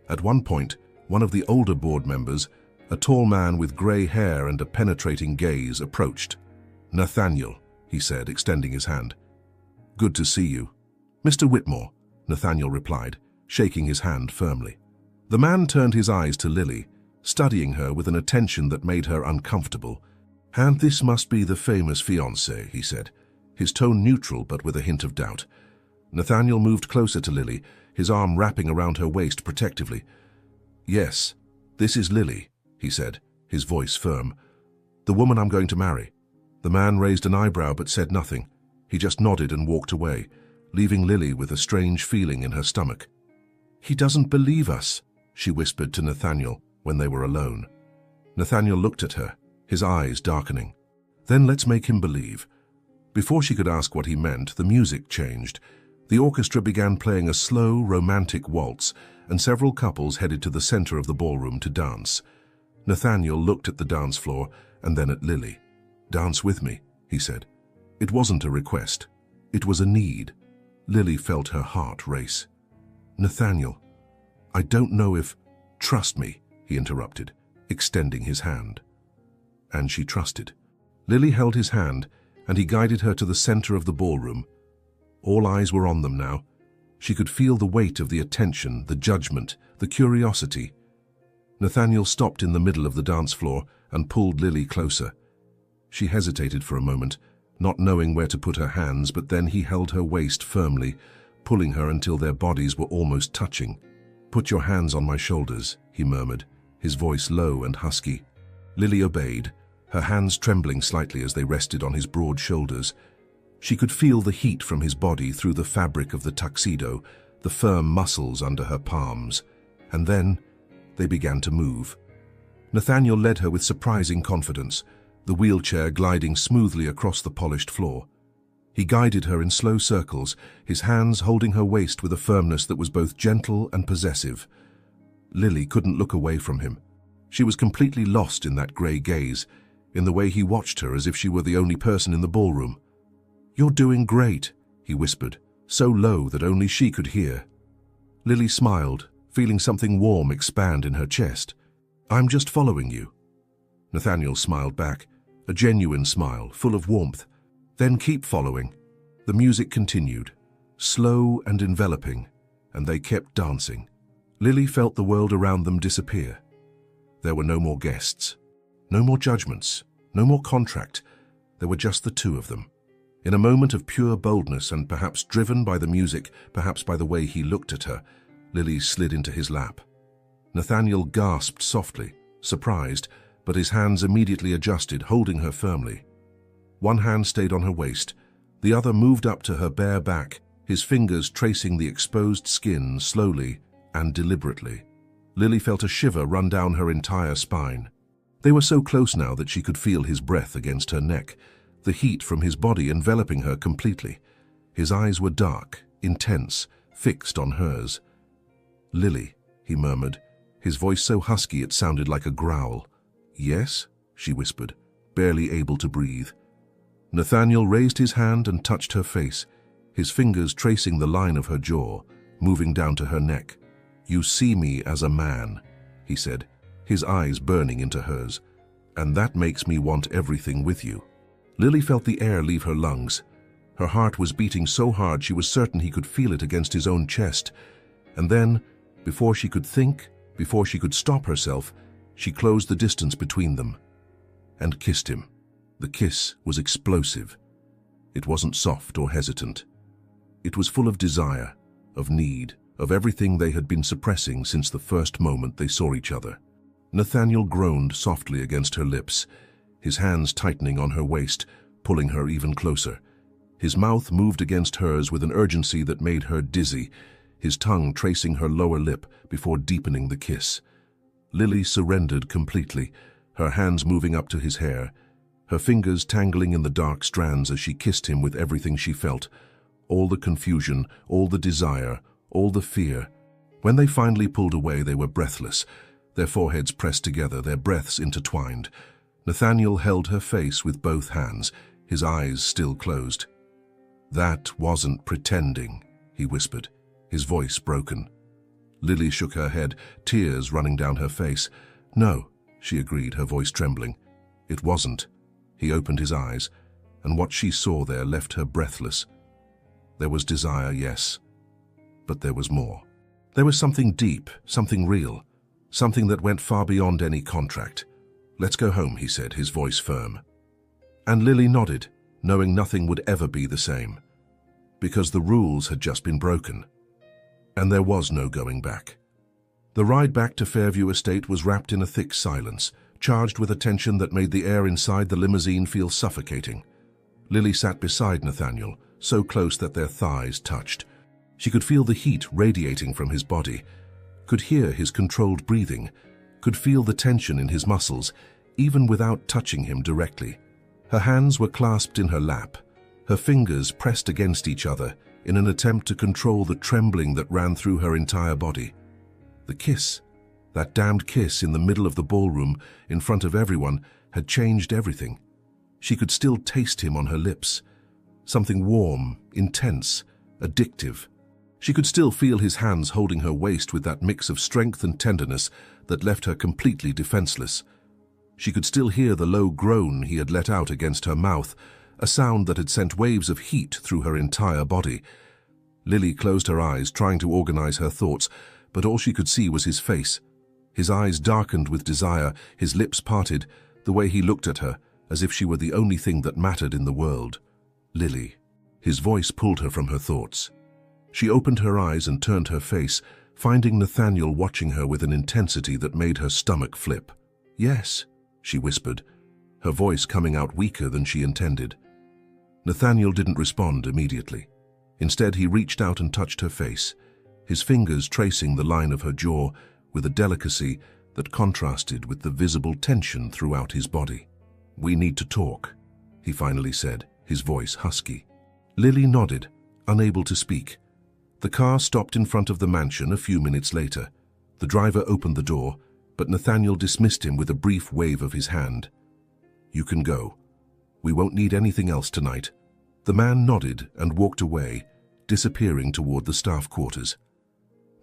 At one point, one of the older board members, a tall man with grey hair and a penetrating gaze, approached. "Nathaniel," he said, extending his hand. "Good to see you." "Mr. Whitmore," Nathaniel replied, shaking his hand firmly. The man turned his eyes to Lily, studying her with an attention that made her uncomfortable. "And this must be the famous fiancé," he said, his tone neutral but with a hint of doubt. Nathaniel moved closer to Lily, his arm wrapping around her waist protectively. "Yes, this is Lily," he said, his voice firm. "The woman I'm going to marry." The man raised an eyebrow but said nothing. He just nodded and walked away, leaving Lily with a strange feeling in her stomach. "He doesn't believe us," she whispered to Nathaniel when they were alone. Nathaniel looked at her, his eyes darkening. "Then let's make him believe." Before she could ask what he meant, the music changed. The orchestra began playing a slow, romantic waltz, and several couples headed to the center of the ballroom to dance. Nathaniel looked at the dance floor and then at Lily. "Dance with me," he said. It wasn't a request. It was a need. Lily felt her heart race. "Nathaniel, I don't know if—" "Trust me," he interrupted, extending his hand. And she trusted. Lily held his hand, and he guided her to the center of the ballroom. All eyes were on them now. She could feel the weight of the attention, the judgment, the curiosity. Nathaniel stopped in the middle of the dance floor and pulled Lily closer. She hesitated for a moment, not knowing where to put her hands, but then he held her waist firmly, pulling her until their bodies were almost touching. "Put your hands on my shoulders," he murmured, his voice low and husky. Lily obeyed, her hands trembling slightly as they rested on his broad shoulders. She could feel the heat from his body through the fabric of the tuxedo, the firm muscles under her palms. And then they began to move. Nathaniel led her with surprising confidence, the wheelchair gliding smoothly across the polished floor. He guided her in slow circles, his hands holding her waist with a firmness that was both gentle and possessive. Lily couldn't look away from him. She was completely lost in that grey gaze, in the way he watched her as if she were the only person in the ballroom. "You're doing great," he whispered, so low that only she could hear. Lily smiled, feeling something warm expand in her chest. "I'm just following you." Nathaniel smiled back, a genuine smile, full of warmth. "Then keep following." The music continued, slow and enveloping, and they kept dancing. Lily felt the world around them disappear. There were no more guests, no more judgments, no more contract. There were just the two of them. In a moment of pure boldness and perhaps driven by the music, perhaps by the way he looked at her, Lily slid into his lap. Nathaniel gasped softly, surprised, but his hands immediately adjusted, holding her firmly. One hand stayed on her waist, the other moved up to her bare back, his fingers tracing the exposed skin slowly and deliberately. Lily felt a shiver run down her entire spine. They were so close now that she could feel his breath against her neck, the heat from his body enveloping her completely. His eyes were dark, intense, fixed on hers. "Lily," he murmured, his voice so husky it sounded like a growl. "Yes?" she whispered, barely able to breathe. Nathaniel raised his hand and touched her face, his fingers tracing the line of her jaw, moving down to her neck. "You see me as a man," he said, his eyes burning into hers, "and that makes me want everything with you." Lily felt the air leave her lungs. Her heart was beating so hard she was certain he could feel it against his own chest. And then, before she could think, before she could stop herself, she closed the distance between them and kissed him. The kiss was explosive. It wasn't soft or hesitant. It was full of desire, of need, of everything they had been suppressing since the first moment they saw each other. Nathaniel groaned softly against her lips, his hands tightening on her waist, pulling her even closer. His mouth moved against hers with an urgency that made her dizzy, his tongue tracing her lower lip before deepening the kiss. Lily surrendered completely, her hands moving up to his hair, her fingers tangling in the dark strands as she kissed him with everything she felt, all the confusion, all the desire, all the fear. When they finally pulled away, they were breathless, their foreheads pressed together, their breaths intertwined. Nathaniel held her face with both hands, his eyes still closed. "That wasn't pretending," he whispered, his voice broken. Lily shook her head, tears running down her face. "No," she agreed, her voice trembling. "It wasn't." He opened his eyes, and what she saw there left her breathless. There was desire, yes, but there was more. There was something deep, something real, something that went far beyond any contract. "Let's go home," he said, his voice firm. And Lily nodded, knowing nothing would ever be the same, because the rules had just been broken, and there was no going back. The ride back to Fairview Estate was wrapped in a thick silence, charged with a tension that made the air inside the limousine feel suffocating. Lily sat beside Nathaniel, so close that their thighs touched. She could feel the heat radiating from his body, could hear his controlled breathing, could feel the tension in his muscles, even without touching him directly. Her hands were clasped in her lap, her fingers pressed against each other in an attempt to control the trembling that ran through her entire body. The kiss, that damned kiss in the middle of the ballroom, in front of everyone, had changed everything. She could still taste him on her lips, something warm, intense, addictive. She could still feel his hands holding her waist with that mix of strength and tenderness that left her completely defenseless. She could still hear the low groan he had let out against her mouth, a sound that had sent waves of heat through her entire body. Lily closed her eyes, trying to organize her thoughts, but all she could see was his face. His eyes darkened with desire, his lips parted, the way he looked at her, as if she were the only thing that mattered in the world. "Lily." His voice pulled her from her thoughts. She opened her eyes and turned her face, finding Nathaniel watching her with an intensity that made her stomach flip. "Yes," she whispered, her voice coming out weaker than she intended. Nathaniel didn't respond immediately. Instead, he reached out and touched her face, his fingers tracing the line of her jaw with a delicacy that contrasted with the visible tension throughout his body. "We need to talk," he finally said, his voice husky. Lily nodded, unable to speak. The car stopped in front of the mansion a few minutes later. The driver opened the door, but Nathaniel dismissed him with a brief wave of his hand. "You can go. We won't need anything else tonight." The man nodded and walked away, disappearing toward the staff quarters.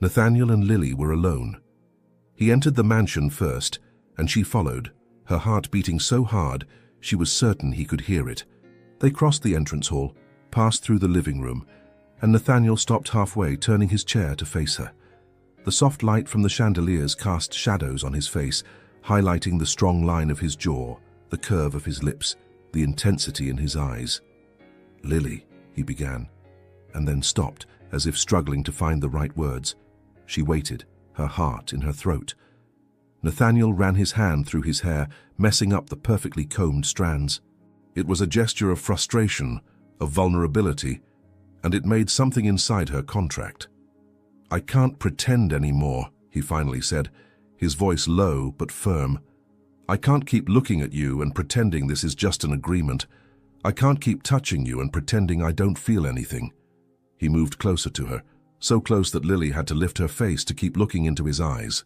Nathaniel and Lily were alone. He entered the mansion first, and she followed, her heart beating so hard she was certain he could hear it. They crossed the entrance hall, passed through the living room, and Nathaniel stopped halfway, turning his chair to face her. The soft light from the chandeliers cast shadows on his face, highlighting the strong line of his jaw, the curve of his lips, the intensity in his eyes. "Lily," he began, and then stopped, as if struggling to find the right words. She waited, her heart in her throat. Nathaniel ran his hand through his hair, messing up the perfectly combed strands. It was a gesture of frustration, of vulnerability, and it made something inside her contract. "I can't pretend anymore," he finally said, his voice low but firm. "I can't keep looking at you and pretending this is just an agreement. I can't keep touching you and pretending I don't feel anything." He moved closer to her, so close that Lily had to lift her face to keep looking into his eyes.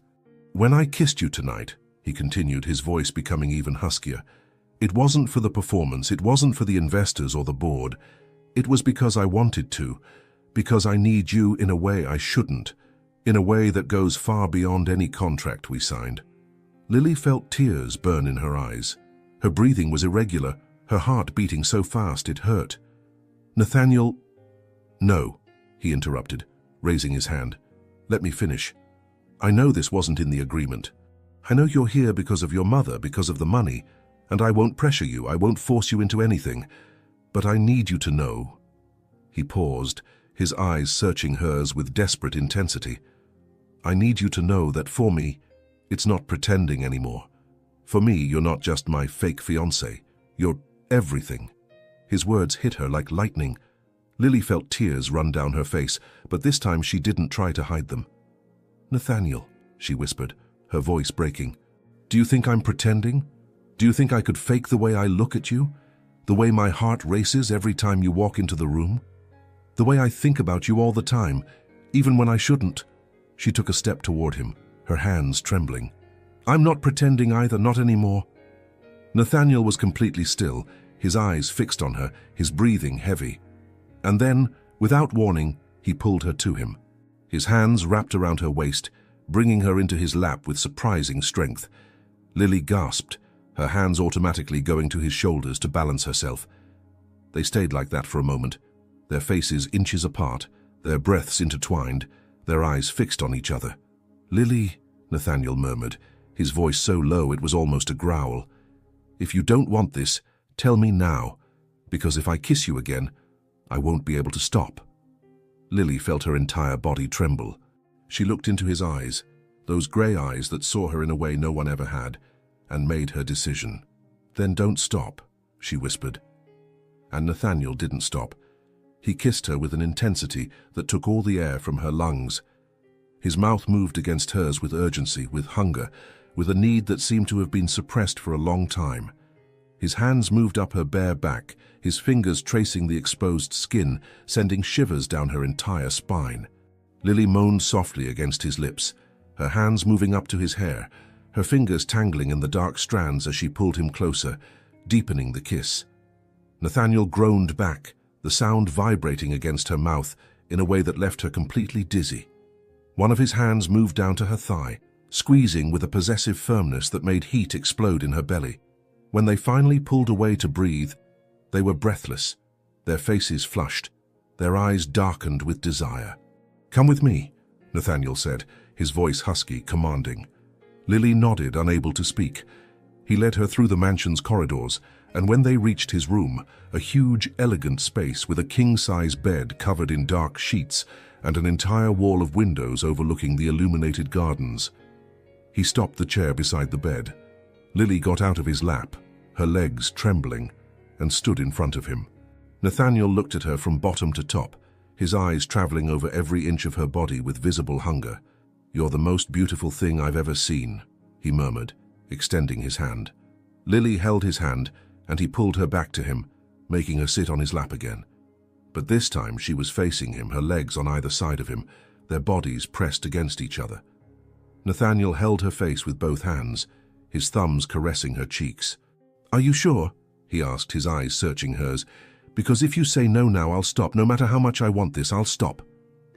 "When I kissed you tonight," he continued, his voice becoming even huskier, "it wasn't for the performance, it wasn't for the investors or the board. It was because I wanted to, because I need you in a way I shouldn't, in a way that goes far beyond any contract we signed." Lily felt tears burn in her eyes. Her breathing was irregular, her heart beating so fast it hurt. "Nathaniel—" "No," he interrupted, raising his hand. "Let me finish. I know this wasn't in the agreement. I know you're here because of your mother, because of the money, and I won't pressure you, I won't force you into anything. But I need you to know." He paused, his eyes searching hers with desperate intensity. "I need you to know that for me, It's not pretending anymore. For me, you're not just my fake fiancé. You're everything." His words hit her like lightning. Lily felt tears run down her face, but this time she didn't try to hide them. "Nathaniel," she whispered, her voice breaking. "Do you think I'm pretending? Do you think I could fake the way I look at you? The way my heart races every time you walk into the room? The way I think about you all the time, even when I shouldn't?" She took a step toward him, her hands trembling. "I'm not pretending either, not anymore." Nathaniel was completely still, his eyes fixed on her, his breathing heavy. And then, without warning, he pulled her to him. His hands wrapped around her waist, bringing her into his lap with surprising strength. Lily gasped, her hands automatically going to his shoulders to balance herself. They stayed like that for a moment, their faces inches apart, their breaths intertwined, their eyes fixed on each other. "Lily," Nathaniel murmured, his voice so low it was almost a growl. "If you don't want this, tell me now, because if I kiss you again, I won't be able to stop." Lily felt her entire body tremble. She looked into his eyes, those grey eyes that saw her in a way no one ever had, and made her decision. "Then don't stop," she whispered. And Nathaniel didn't stop. He kissed her with an intensity that took all the air from her lungs. His mouth moved against hers with urgency, with hunger, with a need that seemed to have been suppressed for a long time. His hands moved up her bare back, his fingers tracing the exposed skin, sending shivers down her entire spine. Lily moaned softly against his lips, her hands moving up to his hair, her fingers tangling in the dark strands as she pulled him closer, deepening the kiss. Nathaniel groaned back, the sound vibrating against her mouth in a way that left her completely dizzy. One of his hands moved down to her thigh, squeezing with a possessive firmness that made heat explode in her belly. When they finally pulled away to breathe, they were breathless, their faces flushed, their eyes darkened with desire. "Come with me," Nathaniel said, his voice husky, commanding. Lily nodded, unable to speak. He led her through the mansion's corridors, and when they reached his room, a huge, elegant space with a king-size bed covered in dark sheets and an entire wall of windows overlooking the illuminated gardens. He stopped the chair beside the bed. Lily got out of his lap, her legs trembling, and stood in front of him. Nathaniel looked at her from bottom to top, his eyes traveling over every inch of her body with visible hunger. "You're the most beautiful thing I've ever seen," he murmured, extending his hand. Lily held his hand, and he pulled her back to him, making her sit on his lap again. But this time she was facing him, her legs on either side of him, their bodies pressed against each other. Nathaniel held her face with both hands, his thumbs caressing her cheeks. "Are you sure?" he asked, his eyes searching hers. "Because if you say no now, I'll stop. No matter how much I want this, I'll stop."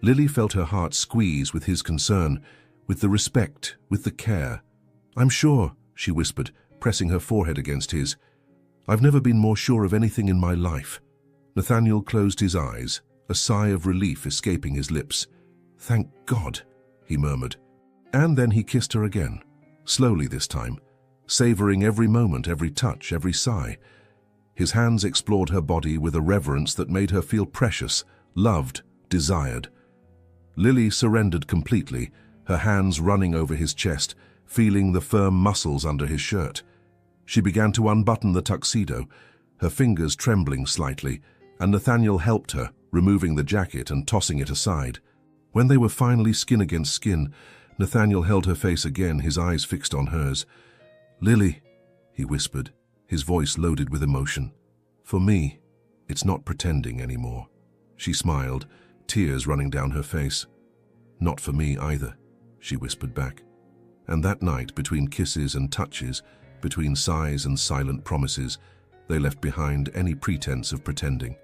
Lily felt her heart squeeze with his concern, with the respect, with the care. "I'm sure," she whispered, pressing her forehead against his. "I've never been more sure of anything in my life." Nathaniel closed his eyes, a sigh of relief escaping his lips. "Thank God," he murmured. And then he kissed her again, slowly this time, savoring every moment, every touch, every sigh. His hands explored her body with a reverence that made her feel precious, loved, desired. Lily surrendered completely, her hands running over his chest, feeling the firm muscles under his shirt. She began to unbutton the tuxedo, her fingers trembling slightly, and Nathaniel helped her, removing the jacket and tossing it aside. When they were finally skin against skin, Nathaniel held her face again, his eyes fixed on hers. "Lily," he whispered, his voice loaded with emotion. "For me, it's not pretending anymore." She smiled, tears running down her face. "Not for me either," she whispered back. And that night, between kisses and touches, between sighs and silent promises, they left behind any pretense of pretending.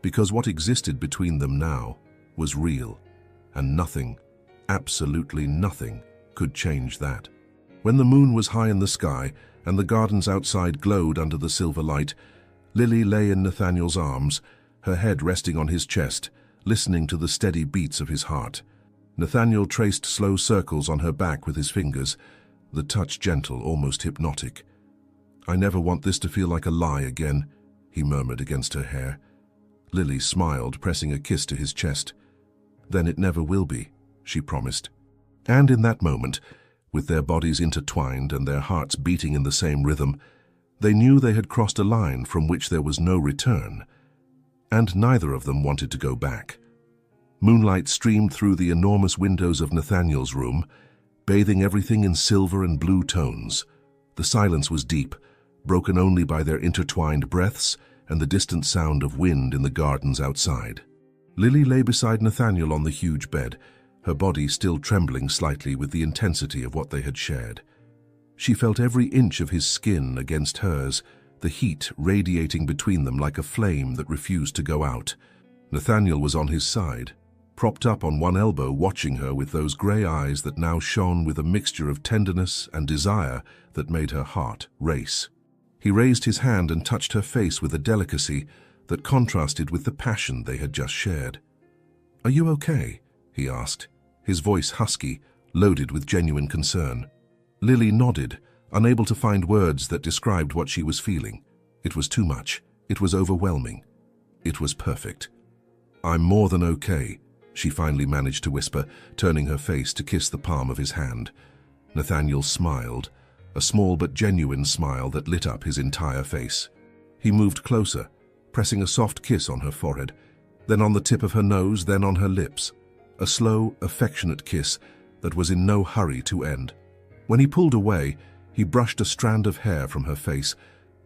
Because what existed between them now was real, and nothing, absolutely nothing, could change that. When the moon was high in the sky and the gardens outside glowed under the silver light, Lily lay in Nathaniel's arms, her head resting on his chest, listening to the steady beats of his heart. Nathaniel traced slow circles on her back with his fingers, the touch gentle, almost hypnotic. "I never want this to feel like a lie again," he murmured against her hair. Lily smiled, pressing a kiss to his chest. "Then it never will be," she promised. And in that moment, With their bodies intertwined and their hearts beating in the same rhythm, they knew they had crossed a line from which there was no return, and neither of them wanted to go back. Moonlight streamed through the enormous windows of Nathaniel's room, bathing everything in silver and blue tones. The silence was deep, broken only by their intertwined breaths and the distant sound of wind in the gardens outside. Lily lay beside Nathaniel on the huge bed, her body still trembling slightly with the intensity of what they had shared. She felt every inch of his skin against hers, the heat radiating between them like a flame that refused to go out. Nathaniel was on his side, propped up on one elbow, watching her with those grey eyes that now shone with a mixture of tenderness and desire that made her heart race. He raised his hand and touched her face with a delicacy that contrasted with the passion they had just shared. "Are you okay?" he asked, his voice husky, loaded with genuine concern. Lily nodded, unable to find words that described what she was feeling. It was too much. It was overwhelming. It was perfect. "I'm more than okay," she finally managed to whisper, turning her face to kiss the palm of his hand. Nathaniel smiled, a small but genuine smile that lit up his entire face. He moved closer, pressing a soft kiss on her forehead, then on the tip of her nose, then on her lips. A slow, affectionate kiss that was in no hurry to end. When he pulled away, he brushed a strand of hair from her face,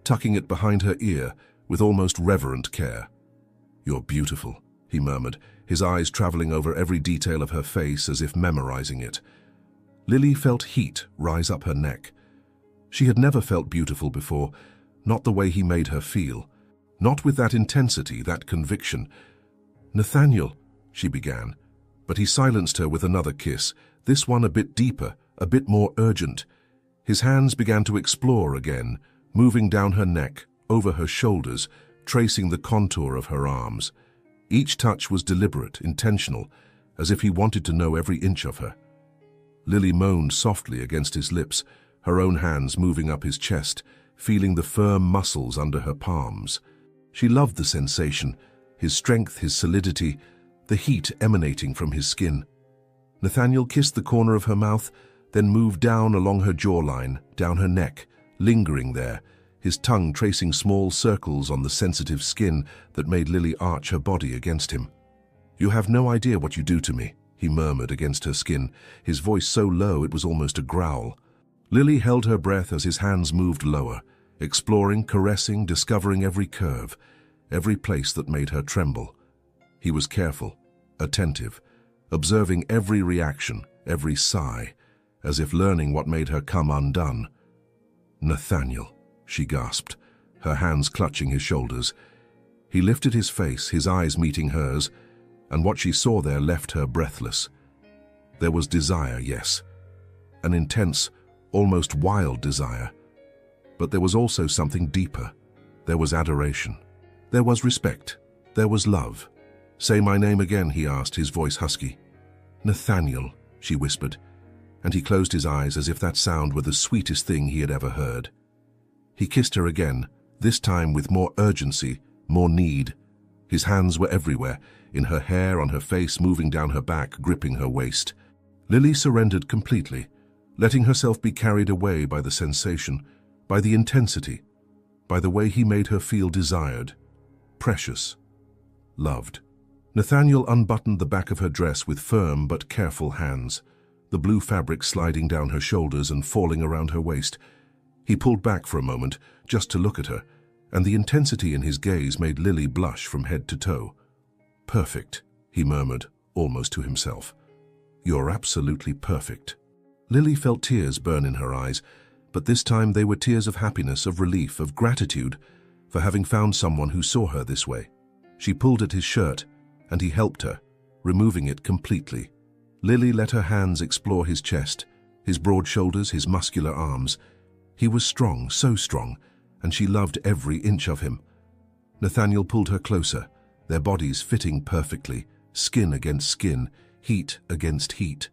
tucking it behind her ear with almost reverent care. "You're beautiful," he murmured, his eyes traveling over every detail of her face as if memorizing it. Lily felt heat rise up her neck. She had never felt beautiful before, not the way he made her feel. Not with that intensity, that conviction. "Nathaniel," she began, but he silenced her with another kiss, this one a bit deeper, a bit more urgent. His hands began to explore again, moving down her neck, over her shoulders, tracing the contour of her arms. Each touch was deliberate, intentional, as if he wanted to know every inch of her. Lily moaned softly against his lips, her own hands moving up his chest, feeling the firm muscles under her palms. She loved the sensation, his strength, his solidity, the heat emanating from his skin. Nathaniel kissed the corner of her mouth, then moved down along her jawline, down her neck, lingering there, his tongue tracing small circles on the sensitive skin that made Lily arch her body against him. "You have no idea what you do to me," he murmured against her skin, his voice so low it was almost a growl. Lily held her breath as his hands moved lower, exploring, caressing, discovering every curve, every place that made her tremble. He was careful, attentive, observing every reaction, every sigh, as if learning what made her come undone. "Nathaniel," she gasped, her hands clutching his shoulders. He lifted his face, his eyes meeting hers, and what she saw there left her breathless. There was desire, yes, an intense, almost wild desire. But there was also something deeper. There was adoration. There was respect. There was love. "Say my name again," he asked, his voice husky. "Nathaniel," she whispered, and he closed his eyes as if that sound were the sweetest thing he had ever heard. He kissed her again, this time with more urgency, more need. His hands were everywhere, in her hair, on her face, moving down her back, gripping her waist. Lily surrendered completely, letting herself be carried away by the sensation, by the intensity, by the way he made her feel desired, precious, loved. Nathaniel unbuttoned the back of her dress with firm but careful hands, the blue fabric sliding down her shoulders and falling around her waist. He pulled back for a moment, just to look at her, and the intensity in his gaze made Lily blush from head to toe. "Perfect," he murmured, almost to himself. "You're absolutely perfect." Lily felt tears burn in her eyes, but this time they were tears of happiness, of relief, of gratitude for having found someone who saw her this way. She pulled at his shirt, and he helped her, removing it completely. Lily let her hands explore his chest, his broad shoulders, his muscular arms. He was strong, so strong, and she loved every inch of him. Nathaniel pulled her closer, their bodies fitting perfectly, skin against skin, heat against heat.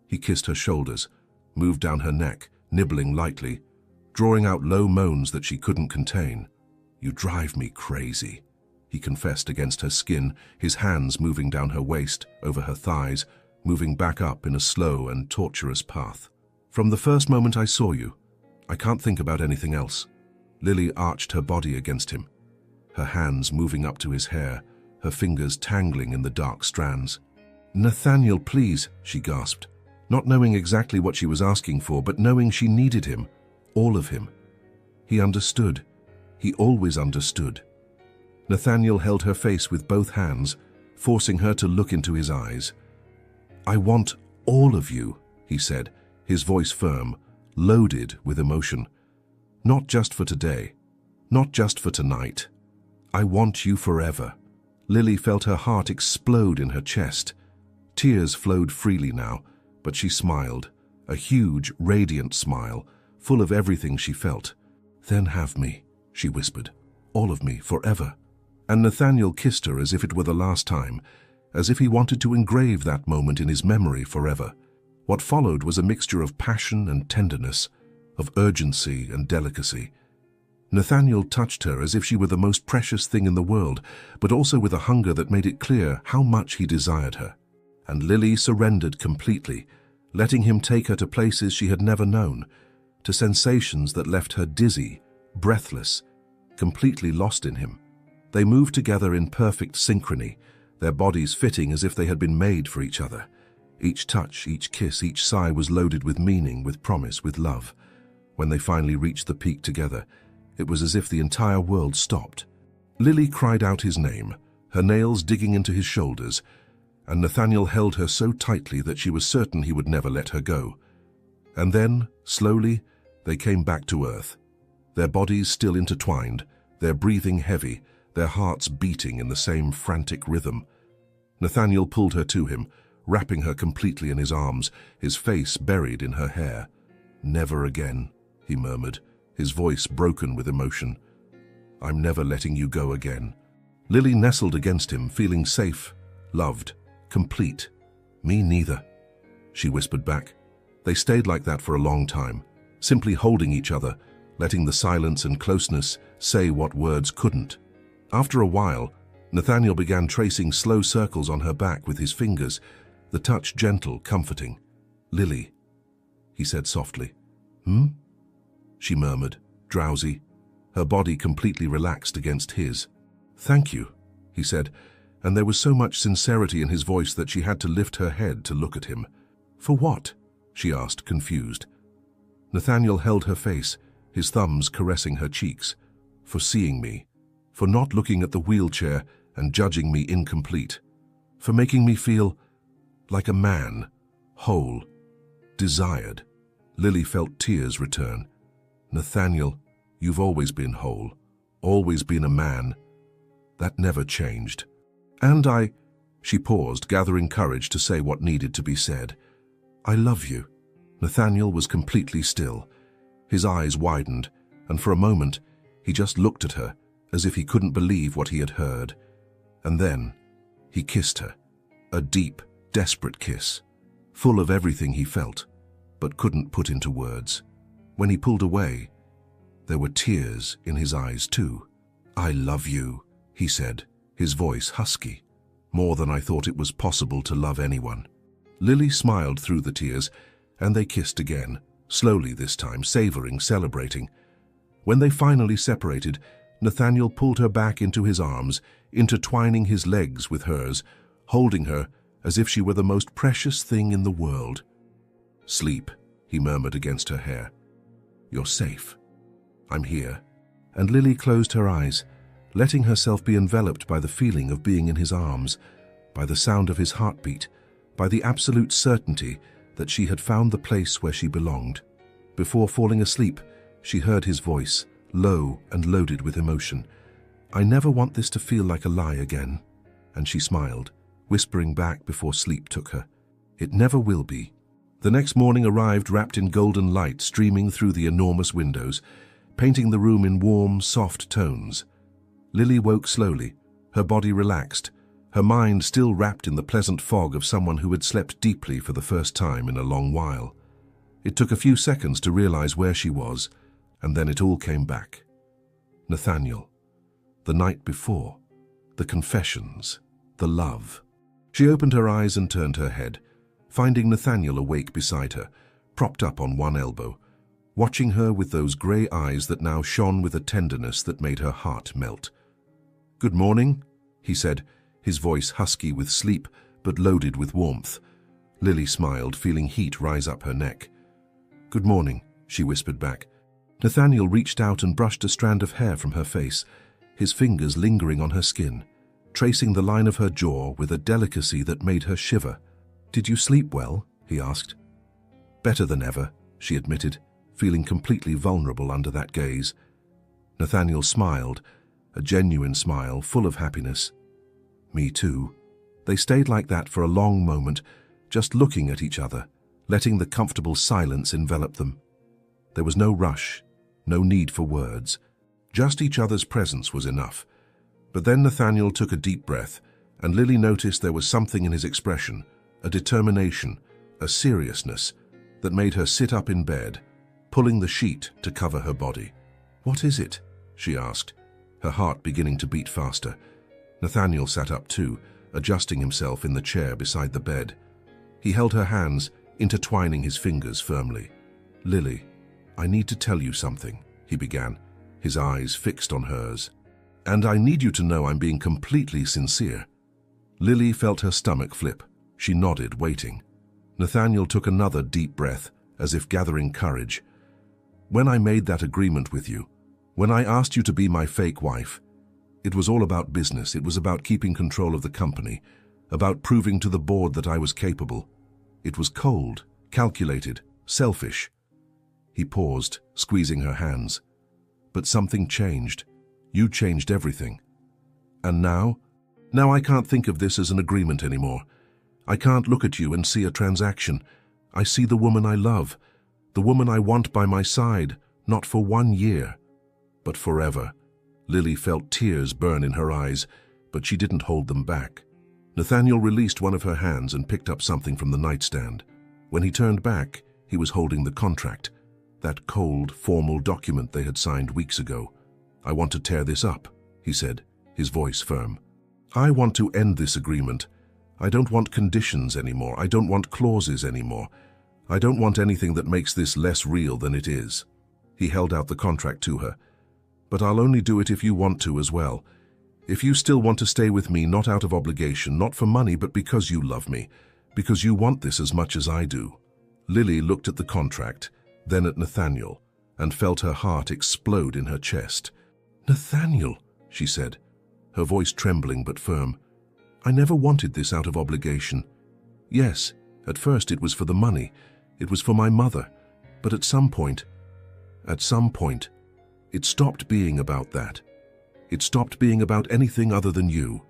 He kissed her shoulders, moved down her neck, nibbling lightly, drawing out low moans that she couldn't contain. "You drive me crazy," he confessed against her skin, his hands moving down her waist, over her thighs, moving back up in a slow and torturous path. From the first moment I saw you, I can't think about anything else." Lily arched her body against him, her hands moving up to his hair, her fingers tangling in the dark strands. "Nathaniel, please," she gasped, not knowing exactly what she was asking for, but knowing she needed him, all of him. He understood. He always understood. Nathaniel held her face with both hands, forcing her to look into his eyes. "I want all of you," he said, his voice firm, loaded with emotion. "Not just for today, not just for tonight. I want you forever." Lily felt her heart explode in her chest. Tears flowed freely now, but she smiled, a huge, radiant smile, full of everything she felt. "Then have me," she whispered. "All of me, forever." And Nathaniel kissed her as if it were the last time, as if he wanted to engrave that moment in his memory forever. What followed was a mixture of passion and tenderness, of urgency and delicacy. Nathaniel touched her as if she were the most precious thing in the world, but also with a hunger that made it clear how much he desired her. And Lily surrendered completely, letting him take her to places she had never known, to sensations that left her dizzy, breathless, completely lost in him. They moved together in perfect synchrony, their bodies fitting as if they had been made for each other. Each touch, each kiss, each sigh was loaded with meaning, with promise, with love. When they finally reached the peak together, it was as if the entire world stopped. Lily cried out his name, her nails digging into his shoulders, and Nathaniel held her so tightly that she was certain he would never let her go. And then, slowly, they came back to earth, their bodies still intertwined, their breathing heavy, their hearts beating in the same frantic rhythm. Nathaniel pulled her to him, wrapping her completely in his arms, his face buried in her hair. "Never again," he murmured, his voice broken with emotion. "I'm never letting you go again." Lily nestled against him, feeling safe, loved, complete. "Me neither," she whispered back. They stayed like that for a long time, simply holding each other, letting the silence and closeness say what words couldn't. After a while, Nathaniel began tracing slow circles on her back with his fingers, the touch gentle, comforting. "Lily," he said softly. "Hmm?" she murmured, drowsy, her body completely relaxed against his. "Thank you," he said, and there was so much sincerity in his voice that she had to lift her head to look at him. "For what?" she asked, confused. Nathaniel held her face, his thumbs caressing her cheeks. "For seeing me, for not looking at the wheelchair and judging me incomplete, for making me feel like a man, whole, desired." Lily felt tears return. "Nathaniel, you've always been whole, always been a man. That never changed. And she paused, gathering courage to say what needed to be said. "I love you." Nathaniel was completely still. His eyes widened, and for a moment, he just looked at her, as if he couldn't believe what he had heard. And then, he kissed her, a deep, desperate kiss, full of everything he felt, but couldn't put into words. When he pulled away, there were tears in his eyes too. "I love you," he said, his voice husky, "more than I thought it was possible to love anyone." Lily smiled through the tears, and they kissed again, slowly this time, savoring, celebrating. When they finally separated, Nathaniel pulled her back into his arms, intertwining his legs with hers, holding her as if she were the most precious thing in the world. "Sleep," he murmured against her hair. "You're safe. I'm here." And Lily closed her eyes, letting herself be enveloped by the feeling of being in his arms, by the sound of his heartbeat, by the absolute certainty that she had found the place where she belonged. Before falling asleep, she heard his voice, low and loaded with emotion. "I never want this to feel like a lie again." And she smiled, whispering back before sleep took her, "It never will be." The next morning arrived wrapped in golden light streaming through the enormous windows, painting the room in warm, soft tones. Lily woke slowly, her body relaxed, her mind still wrapped in the pleasant fog of someone who had slept deeply for the first time in a long while. It took a few seconds to realize where she was, and then it all came back. Nathaniel. The night before. The confessions. The love. She opened her eyes and turned her head, finding Nathaniel awake beside her, propped up on one elbow, watching her with those grey eyes that now shone with a tenderness that made her heart melt. "Good morning," he said, his voice husky with sleep but loaded with warmth. Lily smiled, feeling heat rise up her neck. "Good morning," she whispered back. Nathaniel reached out and brushed a strand of hair from her face, his fingers lingering on her skin, tracing the line of her jaw with a delicacy that made her shiver. "Did you sleep well?" he asked. "Better than ever," she admitted, feeling completely vulnerable under that gaze. Nathaniel smiled, a genuine smile full of happiness. "Me too." They stayed like that for a long moment, just looking at each other, letting the comfortable silence envelop them. There was no rush, no need for words. Just each other's presence was enough. But then Nathaniel took a deep breath, and Lily noticed there was something in his expression, a determination, a seriousness, that made her sit up in bed, pulling the sheet to cover her body. "What is it?" she asked, her heart beginning to beat faster. Nathaniel sat up too, adjusting himself in the chair beside the bed. He held her hands, intertwining his fingers firmly. "Lily, I need to tell you something," he began, his eyes fixed on hers. "And I need you to know I'm being completely sincere." Lily felt her stomach flip. She nodded, waiting. Nathaniel took another deep breath, as if gathering courage. "When I made that agreement with you, when I asked you to be my fake wife, it was all about business. It was about keeping control of the company, about proving to the board that I was capable. It was cold, calculated, selfish." He paused, squeezing her hands. "But something changed. You changed everything. And now? Now I can't think of this as an agreement anymore. I can't look at you and see a transaction. I see the woman I love, the woman I want by my side, not for 1 year, but forever." Lily felt tears burn in her eyes, but she didn't hold them back. Nathaniel released one of her hands and picked up something from the nightstand. When he turned back, he was holding the contract, that cold, formal document they had signed weeks ago. "I want to tear this up," he said, his voice firm. "I want to end this agreement. I don't want conditions anymore. I don't want clauses anymore. I don't want anything that makes this less real than it is." He held out the contract to her. "But I'll only do it if you want to as well. If you still want to stay with me, not out of obligation, not for money, but because you love me, because you want this as much as I do." Lily looked at the contract, then at Nathaniel, and felt her heart explode in her chest. "Nathaniel," she said, her voice trembling but firm, "I never wanted this out of obligation. Yes, at first it was for the money, it was for my mother, but at some point, it stopped being about that. It stopped being about anything other than you."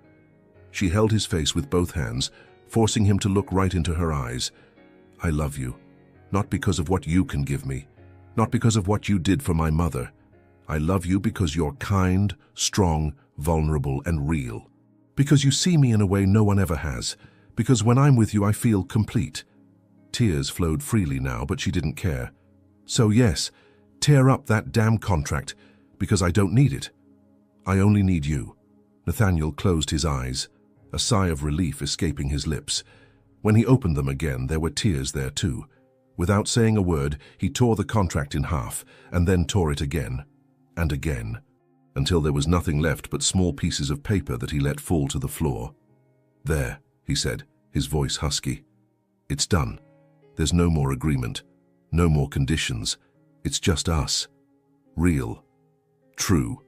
She held his face with both hands, forcing him to look right into her eyes. "I love you, not because of what you can give me, not because of what you did for my mother. I love you because you're kind, strong, vulnerable, and real. Because you see me in a way no one ever has. Because when I'm with you, I feel complete." Tears flowed freely now, but she didn't care. "So yes, tear up that damn contract, because I don't need it. I only need you." Nathaniel closed his eyes, a sigh of relief escaping his lips. When he opened them again, there were tears there too. Without saying a word, he tore the contract in half, and then tore it again, and again, until there was nothing left but small pieces of paper that he let fall to the floor. "There," he said, his voice husky. "It's done. There's no more agreement, no more conditions. It's just us. Real. True."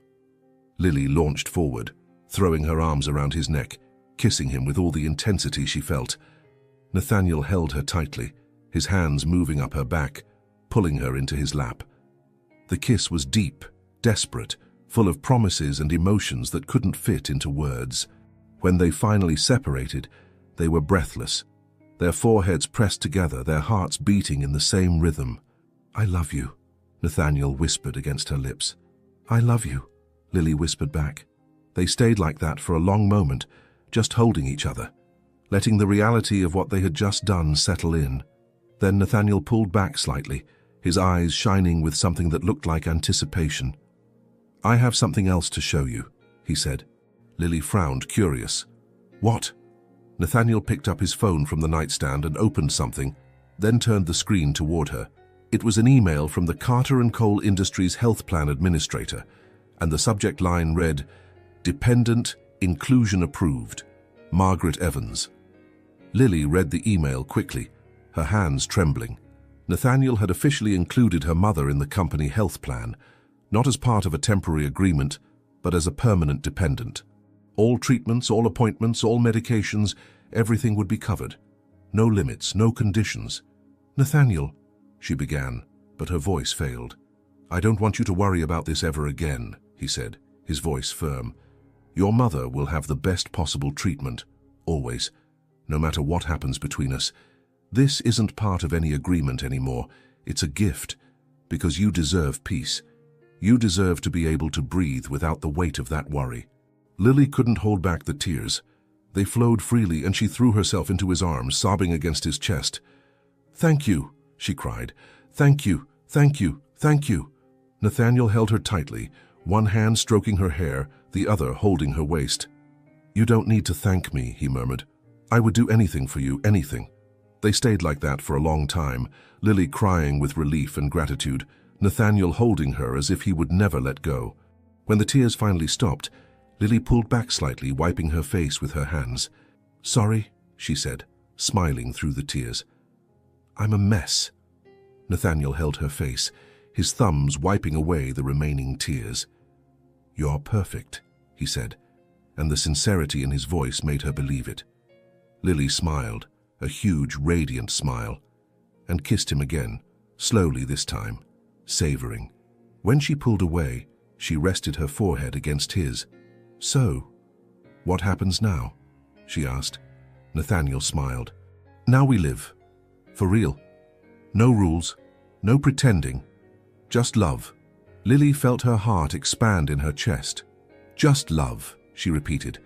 Lily launched forward, throwing her arms around his neck, kissing him with all the intensity she felt. Nathaniel held her tightly, his hands moving up her back, pulling her into his lap. The kiss was deep, desperate, full of promises and emotions that couldn't fit into words. When they finally separated, they were breathless, their foreheads pressed together, their hearts beating in the same rhythm. "I love you," Nathaniel whispered against her lips. "I love you," Lily whispered back. They stayed like that for a long moment, just holding each other, letting the reality of what they had just done settle in. Then Nathaniel pulled back slightly, his eyes shining with something that looked like anticipation. "I have something else to show you," he said. Lily frowned, curious. "What?" Nathaniel picked up his phone from the nightstand and opened something, then turned the screen toward her. It was an email from the Carter and Cole Industries Health Plan Administrator, and the subject line read, "Dependent, inclusion approved, Margaret Evans." Lily read the email quickly, her hands trembling. Nathaniel had officially included her mother in the company health plan, not as part of a temporary agreement, but as a permanent dependent. All treatments, all appointments, all medications, everything would be covered. No limits, no conditions. "Nathaniel," she began, but her voice failed. "I don't want you to worry about this ever again," he said, his voice firm. "Your mother will have the best possible treatment, always, no matter what happens between us. This isn't part of any agreement anymore. It's a gift, because you deserve peace. You deserve to be able to breathe without the weight of that worry." Lily couldn't hold back the tears. They flowed freely, and she threw herself into his arms, sobbing against his chest. "Thank you," she cried. "Thank you, thank you, thank you." Nathaniel held her tightly, one hand stroking her hair, the other holding her waist. "You don't need to thank me," he murmured. "I would do anything for you, anything." They stayed like that for a long time, Lily crying with relief and gratitude, Nathaniel holding her as if he would never let go. When the tears finally stopped, Lily pulled back slightly, wiping her face with her hands. "Sorry," she said, smiling through the tears. "I'm a mess." Nathaniel held her face, his thumbs wiping away the remaining tears. "You're perfect," he said, and the sincerity in his voice made her believe it. Lily smiled, a huge, radiant smile, and kissed him again, slowly this time, savoring. When she pulled away, she rested her forehead against his. "So, what happens now?" she asked. Nathaniel smiled. "Now we live. For real. No rules, no pretending, just love." Lily felt her heart expand in her chest. "Just love," she repeated,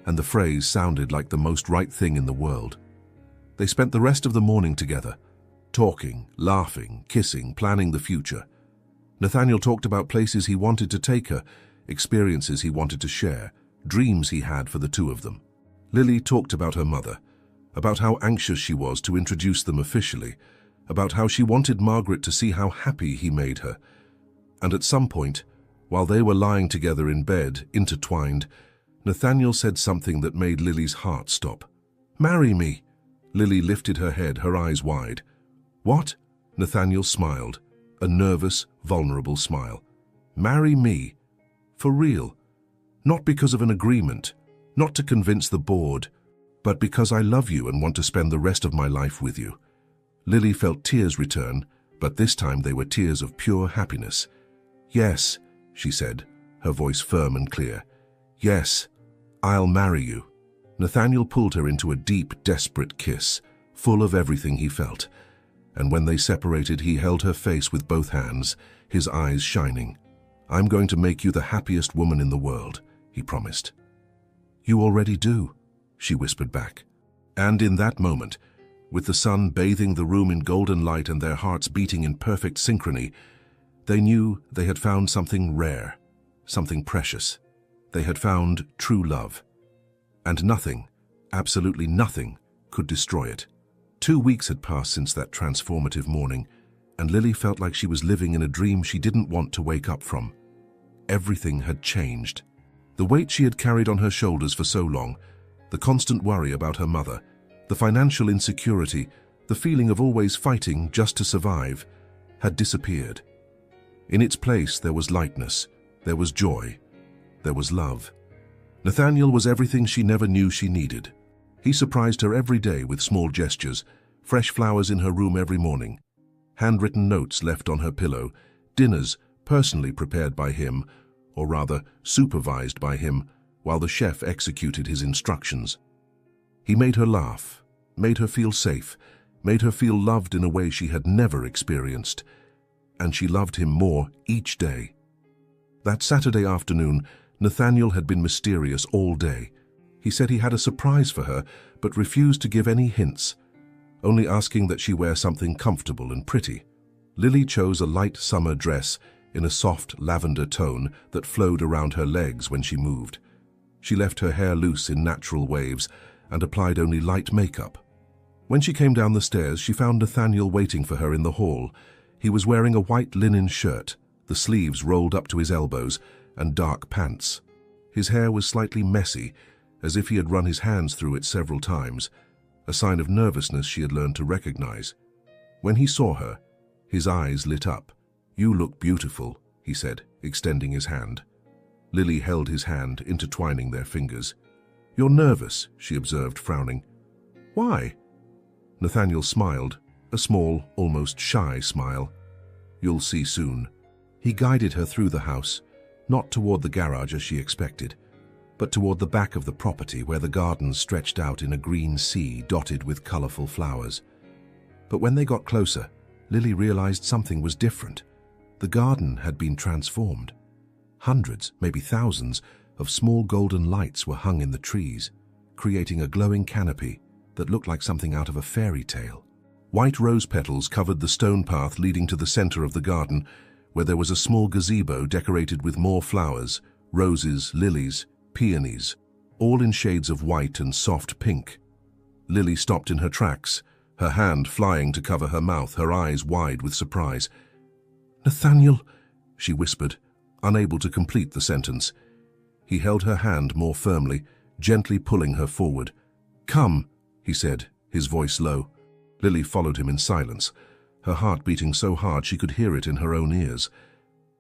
and the phrase sounded like the most right thing in the world. They spent the rest of the morning together, talking, laughing, kissing, planning the future. Nathaniel talked about places he wanted to take her, experiences he wanted to share, dreams he had for the two of them. Lily talked about her mother, about how anxious she was to introduce them officially, about how she wanted Margaret to see how happy he made her. And at some point, while they were lying together in bed, intertwined, Nathaniel said something that made Lily's heart stop. "Marry me." Lily lifted her head, her eyes wide. "What?" Nathaniel smiled, a nervous, vulnerable smile. "Marry me. For real. Not because of an agreement, not to convince the board, but because I love you and want to spend the rest of my life with you." Lily felt tears return, but this time they were tears of pure happiness. "Yes," she said, her voice firm and clear. "Yes, I'll marry you." Nathaniel pulled her into a deep, desperate kiss, full of everything he felt. And when they separated, he held her face with both hands, his eyes shining. "I'm going to make you the happiest woman in the world," he promised. "You already do," she whispered back. And in that moment, with the sun bathing the room in golden light and their hearts beating in perfect synchrony, they knew they had found something rare, something precious. They had found true love. And nothing, absolutely nothing, could destroy it. 2 weeks had passed since that transformative morning, and Lily felt like she was living in a dream she didn't want to wake up from. Everything had changed. The weight she had carried on her shoulders for so long, the constant worry about her mother, the financial insecurity, the feeling of always fighting just to survive, had disappeared. In its place, there was lightness, there was joy, there was love. Nathaniel was everything she never knew she needed. He surprised her every day with small gestures, fresh flowers in her room every morning, handwritten notes left on her pillow, dinners personally prepared by him, or rather supervised by him, while the chef executed his instructions. He made her laugh, made her feel safe, made her feel loved in a way she had never experienced, and she loved him more each day. That Saturday afternoon, Nathaniel had been mysterious all day. He said he had a surprise for her, but refused to give any hints, only asking that she wear something comfortable and pretty. Lily chose a light summer dress in a soft lavender tone that flowed around her legs when she moved. She left her hair loose in natural waves and applied only light makeup. When she came down the stairs, she found Nathaniel waiting for her in the hall. He was wearing a white linen shirt, the sleeves rolled up to his elbows, and dark pants. His hair was slightly messy, as if he had run his hands through it several times, a sign of nervousness she had learned to recognize. When he saw her, his eyes lit up. "You look beautiful," he said, extending his hand. Lily held his hand, intertwining their fingers. "You're nervous," she observed, frowning. "Why?" Nathaniel smiled, a small, almost shy smile. "You'll see soon." He guided her through the house, not toward the garage as she expected, but toward the back of the property where the gardens stretched out in a green sea dotted with colorful flowers. But when they got closer, Lily realized something was different. The garden had been transformed. Hundreds, maybe thousands, of small golden lights were hung in the trees, creating a glowing canopy that looked like something out of a fairy tale. White rose petals covered the stone path leading to the center of the garden, where there was a small gazebo decorated with more flowers, roses, lilies, peonies, all in shades of white and soft pink. Lily stopped in her tracks, her hand flying to cover her mouth, her eyes wide with surprise. "Nathaniel," she whispered, unable to complete the sentence. He held her hand more firmly, gently pulling her forward. "Come," he said, his voice low. Lily followed him in silence, her heart beating so hard she could hear it in her own ears.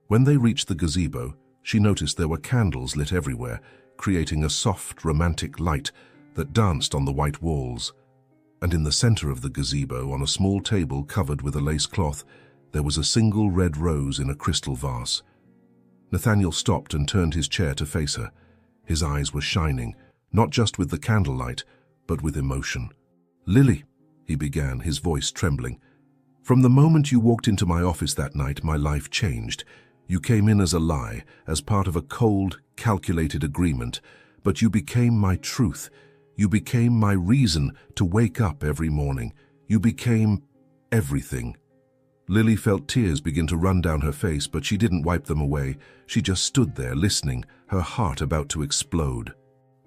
When they reached the gazebo, she noticed there were candles lit everywhere, creating a soft, romantic light that danced on the white walls. And in the center of the gazebo, on a small table covered with a lace cloth, there was a single red rose in a crystal vase. Nathaniel stopped and turned his chair to face her. His eyes were shining, not just with the candlelight, but with emotion. "Lily," he began, his voice trembling, "from the moment you walked into my office that night, my life changed. You came in as a lie, as part of a cold, calculated agreement, but you became my truth. You became my reason to wake up every morning. You became everything." Lily felt tears begin to run down her face, but she didn't wipe them away. She just stood there, listening, her heart about to explode.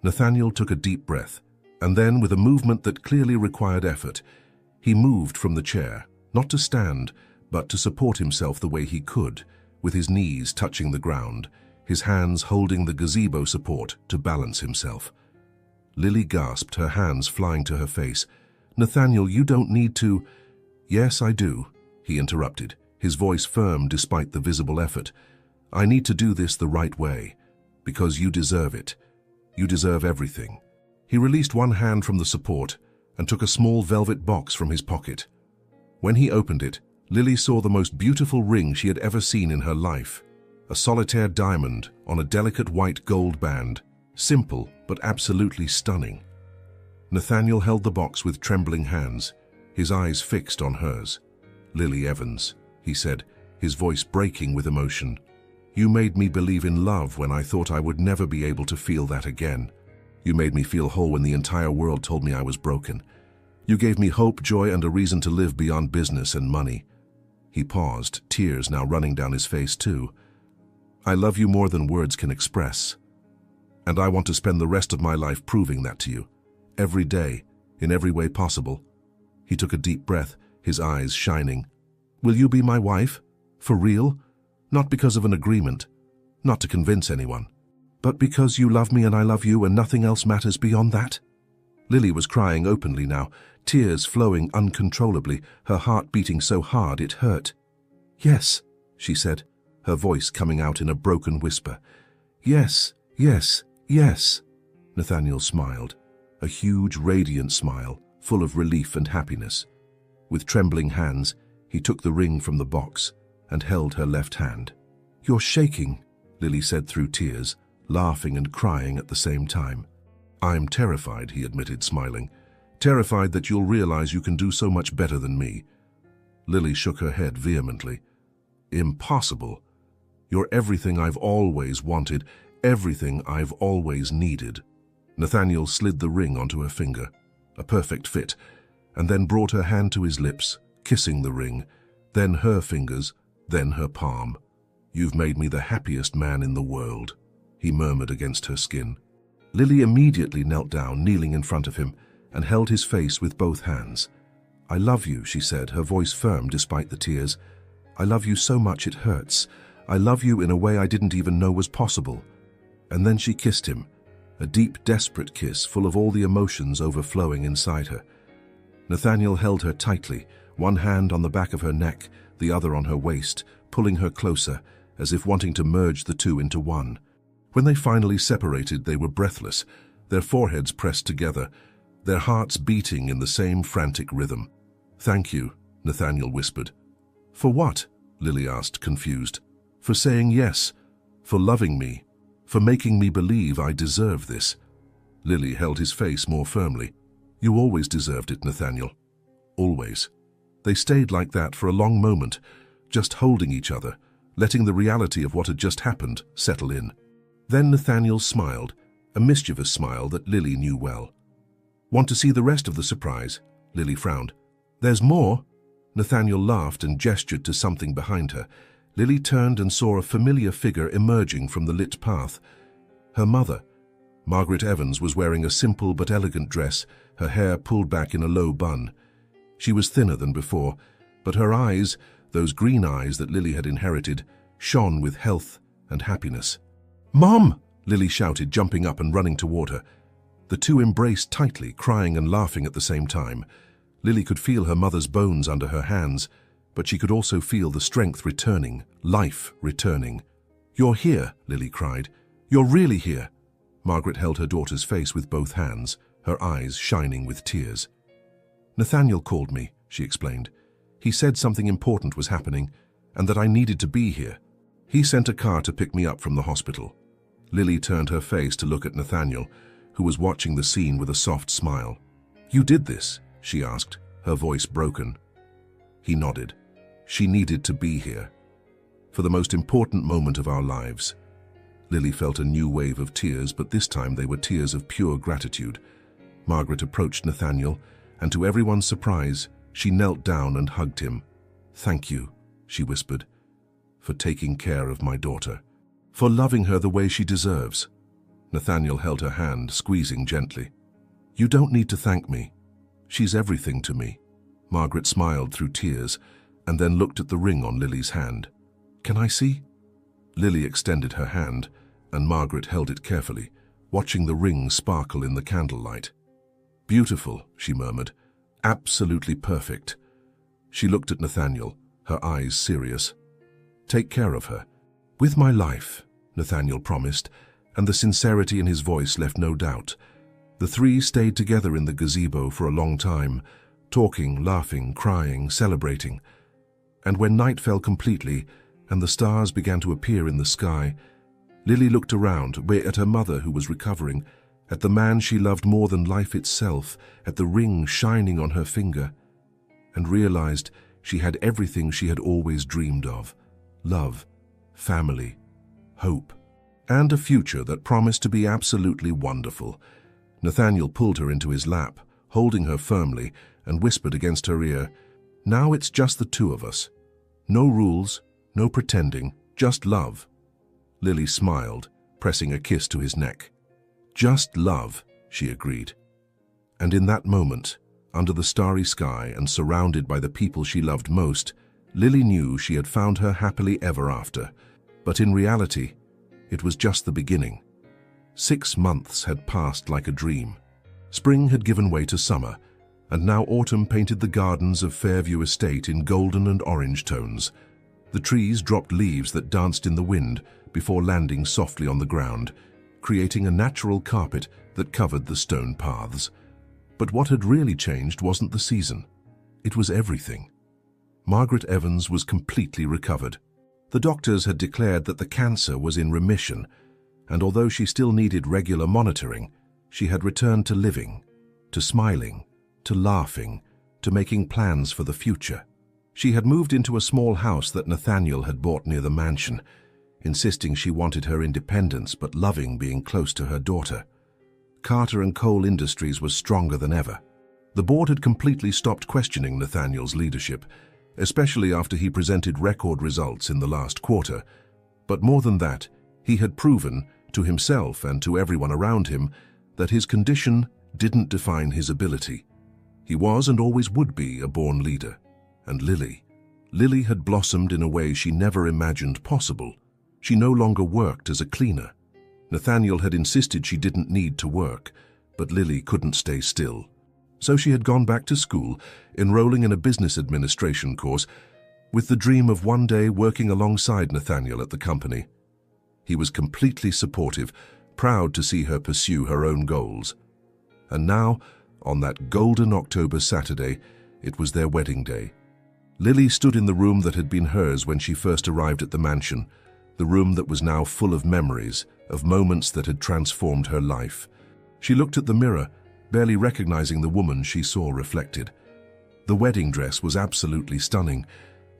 Nathaniel took a deep breath, and then, with a movement that clearly required effort, he moved from the chair, not to stand, but to support himself the way he could, with his knees touching the ground, his hands holding the gazebo support to balance himself. Lily gasped, her hands flying to her face. "Nathaniel, you don't need to—" "Yes, I do," he interrupted, his voice firm despite the visible effort. "I need to do this the right way, because you deserve it. You deserve everything." He released one hand from the support and took a small velvet box from his pocket. When he opened it, Lily saw the most beautiful ring she had ever seen in her life. A solitaire diamond on a delicate white gold band, simple but absolutely stunning. Nathaniel held the box with trembling hands, his eyes fixed on hers. "Lily Evans," he said, his voice breaking with emotion, "you made me believe in love when I thought I would never be able to feel that again. You made me feel whole when the entire world told me I was broken. You gave me hope, joy, and a reason to live beyond business and money." He paused, tears now running down his face too. "I love you more than words can express. And I want to spend the rest of my life proving that to you. Every day, in every way possible." He took a deep breath, his eyes shining. "Will you be my wife? For real? Not because of an agreement, not to convince anyone, but because you love me and I love you and nothing else matters beyond that?" Lily was crying openly now, tears flowing uncontrollably, her heart beating so hard it hurt. "Yes," she said, her voice coming out in a broken whisper. "Yes, yes, yes." Nathaniel smiled, a huge, radiant smile, full of relief and happiness. With trembling hands, he took the ring from the box and held her left hand. "You're shaking," Lily said through tears, laughing and crying at the same time. "I'm terrified," he admitted, smiling. "Terrified that you'll realize you can do so much better than me." Lily shook her head vehemently. "Impossible. You're everything I've always wanted, everything I've always needed." Nathaniel slid the ring onto her finger, a perfect fit, and then brought her hand to his lips, kissing the ring, then her fingers, then her palm. "You've made me the happiest man in the world," he murmured against her skin. Lily immediately knelt down, kneeling in front of him, and held his face with both hands. "I love you," she said, her voice firm despite the tears. "I love you so much it hurts. I love you in a way I didn't even know was possible." And then she kissed him, a deep, desperate kiss full of all the emotions overflowing inside her. Nathaniel held her tightly, one hand on the back of her neck, the other on her waist, pulling her closer, as if wanting to merge the two into one. When they finally separated, they were breathless, their foreheads pressed together, their hearts beating in the same frantic rhythm. "Thank you," Nathaniel whispered. "For what?" Lily asked, confused. "For saying yes, for loving me, for making me believe I deserve this." Lily held his face more firmly. "You always deserved it, Nathaniel. Always." They stayed like that for a long moment, just holding each other, letting the reality of what had just happened settle in. Then Nathaniel smiled, a mischievous smile that Lily knew well. "Want to see the rest of the surprise?" Lily frowned. "There's more?" Nathaniel laughed and gestured to something behind her. Lily turned and saw a familiar figure emerging from the lit path. Her mother. Margaret Evans was wearing a simple but elegant dress, her hair pulled back in a low bun. She was thinner than before, but her eyes, those green eyes that Lily had inherited, shone with health and happiness. "Mom!" Lily shouted, jumping up and running toward her. The two embraced tightly, crying and laughing at the same time. Lily could feel her mother's bones under her hands, but she could also feel the strength returning, life returning. "You're here," Lily cried. "You're really here." Margaret held her daughter's face with both hands, her eyes shining with tears. "Nathaniel called me," she explained. "He said something important was happening, and that I needed to be here. He sent a car to pick me up from the hospital." Lily turned her face to look at Nathaniel, who was watching the scene with a soft smile. "You did this?" she asked, her voice broken. He nodded. "She needed to be here. For the most important moment of our lives." Lily felt a new wave of tears, but this time they were tears of pure gratitude. Margaret approached Nathaniel, and to everyone's surprise, she knelt down and hugged him. "Thank you," she whispered, "for taking care of my daughter, for loving her the way she deserves." Nathaniel held her hand, squeezing gently. "You don't need to thank me. She's everything to me." Margaret smiled through tears and then looked at the ring on Lily's hand. "Can I see?" Lily extended her hand, and Margaret held it carefully, watching the ring sparkle in the candlelight. "Beautiful," she murmured. "Absolutely perfect." She looked at Nathaniel, her eyes serious. "Take care of her." "With my life," Nathaniel promised, and the sincerity in his voice left no doubt. The three stayed together in the gazebo for a long time, talking, laughing, crying, celebrating. And when night fell completely and the stars began to appear in the sky, Lily looked around, at her mother who was recovering, at the man she loved more than life itself, at the ring shining on her finger, and realized she had everything she had always dreamed of: love, family, hope, and a future that promised to be absolutely wonderful. Nathaniel pulled her into his lap, holding her firmly, and whispered against her ear, "Now it's just the two of us. No rules, no pretending, just love." Lily smiled, pressing a kiss to his neck. "Just love," she agreed. And in that moment, under the starry sky and surrounded by the people she loved most, Lily knew she had found her happily ever after. But in reality, it was just the beginning. 6 months had passed like a dream. Spring had given way to summer, and now autumn painted the gardens of Fairview Estate in golden and orange tones. The trees dropped leaves that danced in the wind before landing softly on the ground, creating a natural carpet that covered the stone paths. But what had really changed wasn't the season. It was everything. Margaret Evans was completely recovered. The doctors had declared that the cancer was in remission, and although she still needed regular monitoring, she had returned to living, to smiling, to laughing, to making plans for the future. She had moved into a small house that Nathaniel had bought near the mansion, insisting she wanted her independence but loving being close to her daughter. Carter and Cole Industries was stronger than ever. The board had completely stopped questioning Nathaniel's leadership, especially after he presented record results in the last quarter. But more than that, he had proven, to himself and to everyone around him, that his condition, didn't define his ability. He was and always would be a born leader. And Lily had blossomed in a way she never imagined possible. She no longer worked as a cleaner. Nathaniel had insisted she didn't need to work, but Lily couldn't stay still. So she had gone back to school, enrolling in a business administration course, with the dream of one day working alongside Nathaniel at the company. He was completely supportive, proud to see her pursue her own goals. And now, on that golden October Saturday, it was their wedding day. Lily stood in the room that had been hers when she first arrived at the mansion, the room that was now full of memories, of moments that had transformed her life. She looked at the mirror, barely recognizing the woman she saw reflected. The wedding dress was absolutely stunning.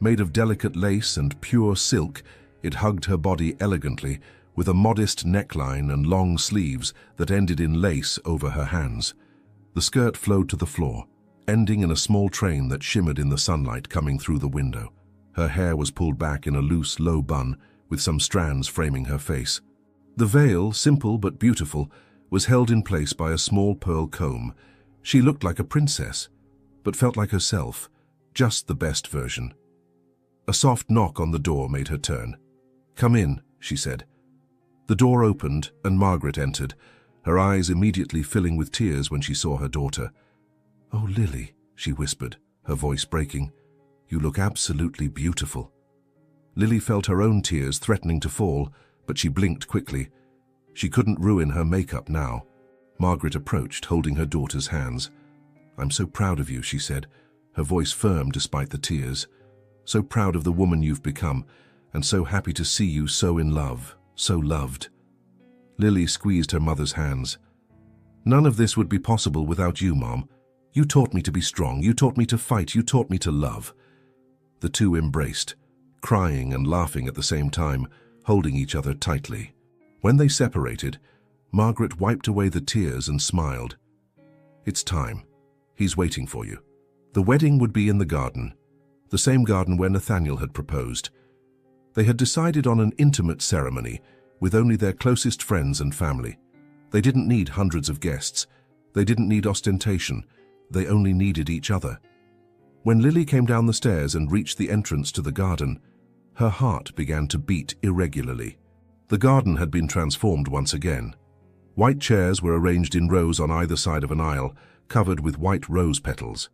Made of delicate lace and pure silk, it hugged her body elegantly, with a modest neckline and long sleeves that ended in lace over her hands. The skirt flowed to the floor, ending in a small train that shimmered in the sunlight coming through the window. Her hair was pulled back in a loose, low bun, with some strands framing her face. The veil, simple but beautiful, was held in place by a small pearl comb. She looked like a princess, but felt like herself, just the best version. A soft knock on the door made her turn. "Come in," she said. The door opened and Margaret entered, her eyes immediately filling with tears when she saw her daughter. "Oh, Lily," she whispered, her voice breaking. "You look absolutely beautiful." Lily felt her own tears threatening to fall, but she blinked quickly. She couldn't ruin her makeup now. Margaret approached, holding her daughter's hands. "I'm so proud of you," she said, her voice firm despite the tears. "So proud of the woman you've become, and so happy to see you so in love, so loved." Lily squeezed her mother's hands. "None of this would be possible without you, Mom. You taught me to be strong, you taught me to fight, you taught me to love." The two embraced, crying and laughing at the same time, holding each other tightly. When they separated, Margaret wiped away the tears and smiled. "It's time. He's waiting for you." The wedding would be in the garden, the same garden where Nathaniel had proposed. They had decided on an intimate ceremony, with only their closest friends and family. They didn't need hundreds of guests. They didn't need ostentation. They only needed each other. When Lily came down the stairs and reached the entrance to the garden, her heart began to beat irregularly. The garden had been transformed once again. White chairs were arranged in rows on either side of an aisle, covered with white rose petals.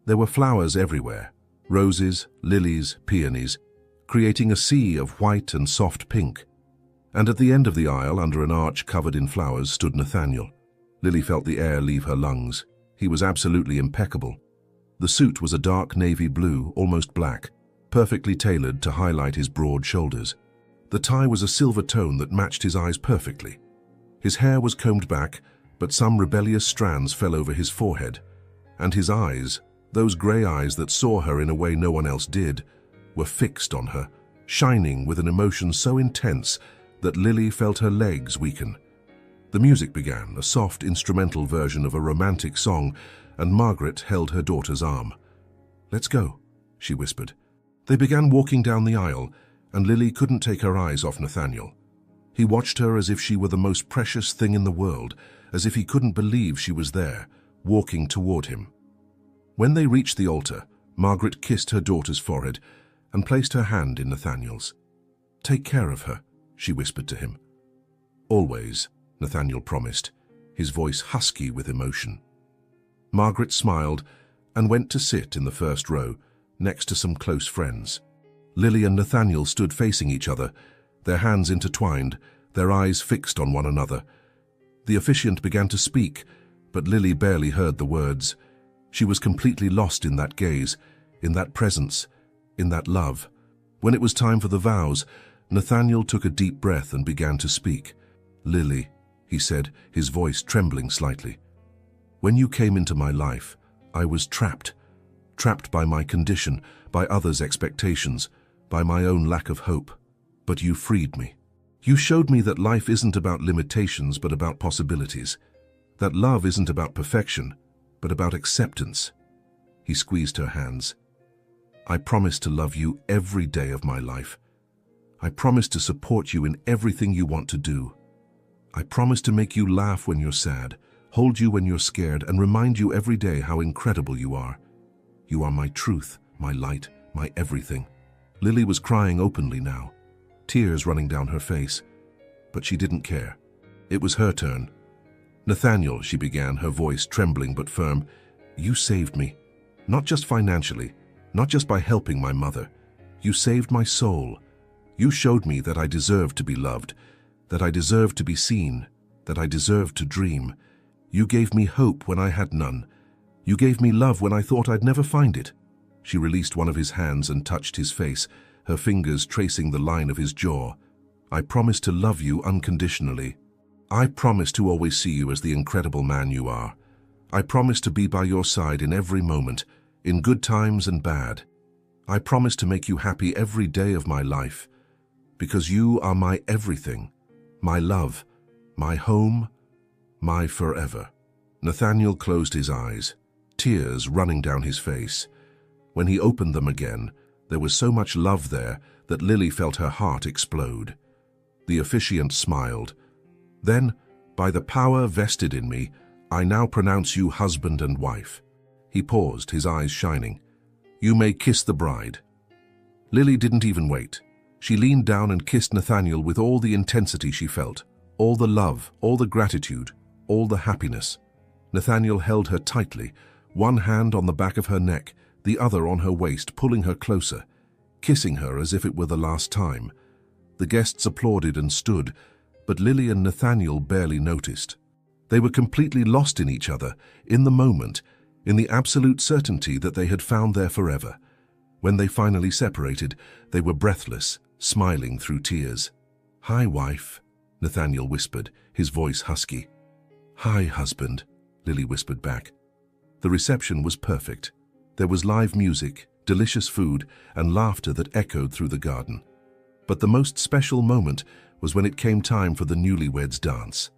There were flowers everywhere, roses, lilies, peonies, creating a sea of white and soft pink. And at the end of the aisle, under an arch covered in flowers, stood Nathaniel. Lily felt the air leave her lungs. He was absolutely impeccable. The suit was a dark navy blue, almost black, perfectly tailored to highlight his broad shoulders. The tie was a silver tone that matched his eyes perfectly. His hair was combed back, but some rebellious strands fell over his forehead. And his eyes, those grey eyes that saw her in a way no one else did, were fixed on her, shining with an emotion so intense that Lily felt her legs weaken. The music began, a soft instrumental version of a romantic song, and Margaret held her daughter's arm. "Let's go," she whispered. They began walking down the aisle, and Lily couldn't take her eyes off Nathaniel. He watched her as if she were the most precious thing in the world, as if he couldn't believe she was there, walking toward him. When they reached the altar, Margaret kissed her daughter's forehead and placed her hand in Nathaniel's. "Take care of her," she whispered to him. "Always," Nathaniel promised, his voice husky with emotion. Margaret smiled and went to sit in the first row, next to some close friends. Lily and Nathaniel stood facing each other, their hands intertwined, their eyes fixed on one another. The officiant began to speak, but Lily barely heard the words. She was completely lost in that gaze, in that presence, in that love. When it was time for the vows, Nathaniel took a deep breath and began to speak. "Lily," he said, his voice trembling slightly. "When you came into my life, I was trapped by my condition, by others' expectations, by my own lack of hope. But you freed me. You showed me that life isn't about limitations but about possibilities, that love isn't about perfection but about acceptance." He squeezed her hands. "I promise to love you every day of my life. I promise to support you in everything you want to do. I promise to make you laugh when you're sad, hold you when you're scared, and remind you every day how incredible you are. You are my truth, my light, my everything." Lily was crying openly now, tears running down her face, but she didn't care. It was her turn. "Nathaniel," she began, her voice trembling but firm, "you saved me. Not just financially, not just by helping my mother. You saved my soul. You showed me that I deserved to be loved, that I deserved to be seen, that I deserved to dream. You gave me hope when I had none. You gave me love when I thought I'd never find it." She released one of his hands and touched his face, her fingers tracing the line of his jaw. "I promise to love you unconditionally. I promise to always see you as the incredible man you are. I promise to be by your side in every moment, in good times and bad. I promise to make you happy every day of my life, because you are my everything, my love, my home, my forever." Nathaniel closed his eyes, tears running down his face. When he opened them again, there was so much love there that Lily felt her heart explode. The officiant smiled. "Then, by the power vested in me, I now pronounce you husband and wife." He paused, his eyes shining. "You may kiss the bride." Lily didn't even wait. She leaned down and kissed Nathaniel with all the intensity she felt, all the love, all the gratitude, all the happiness. Nathaniel held her tightly, one hand on the back of her neck, the other on her waist, pulling her closer, kissing her as if it were the last time. The guests applauded and stood, but Lily and Nathaniel barely noticed. They were completely lost in each other, in the moment, in the absolute certainty that they had found their forever. When they finally separated, they were breathless, smiling through tears. "Hi, wife," Nathaniel whispered, his voice husky. "Hi, husband," Lily whispered back. The reception was perfect. There was live music, delicious food, and laughter that echoed through the garden. But the most special moment was when it came time for the newlyweds' dance.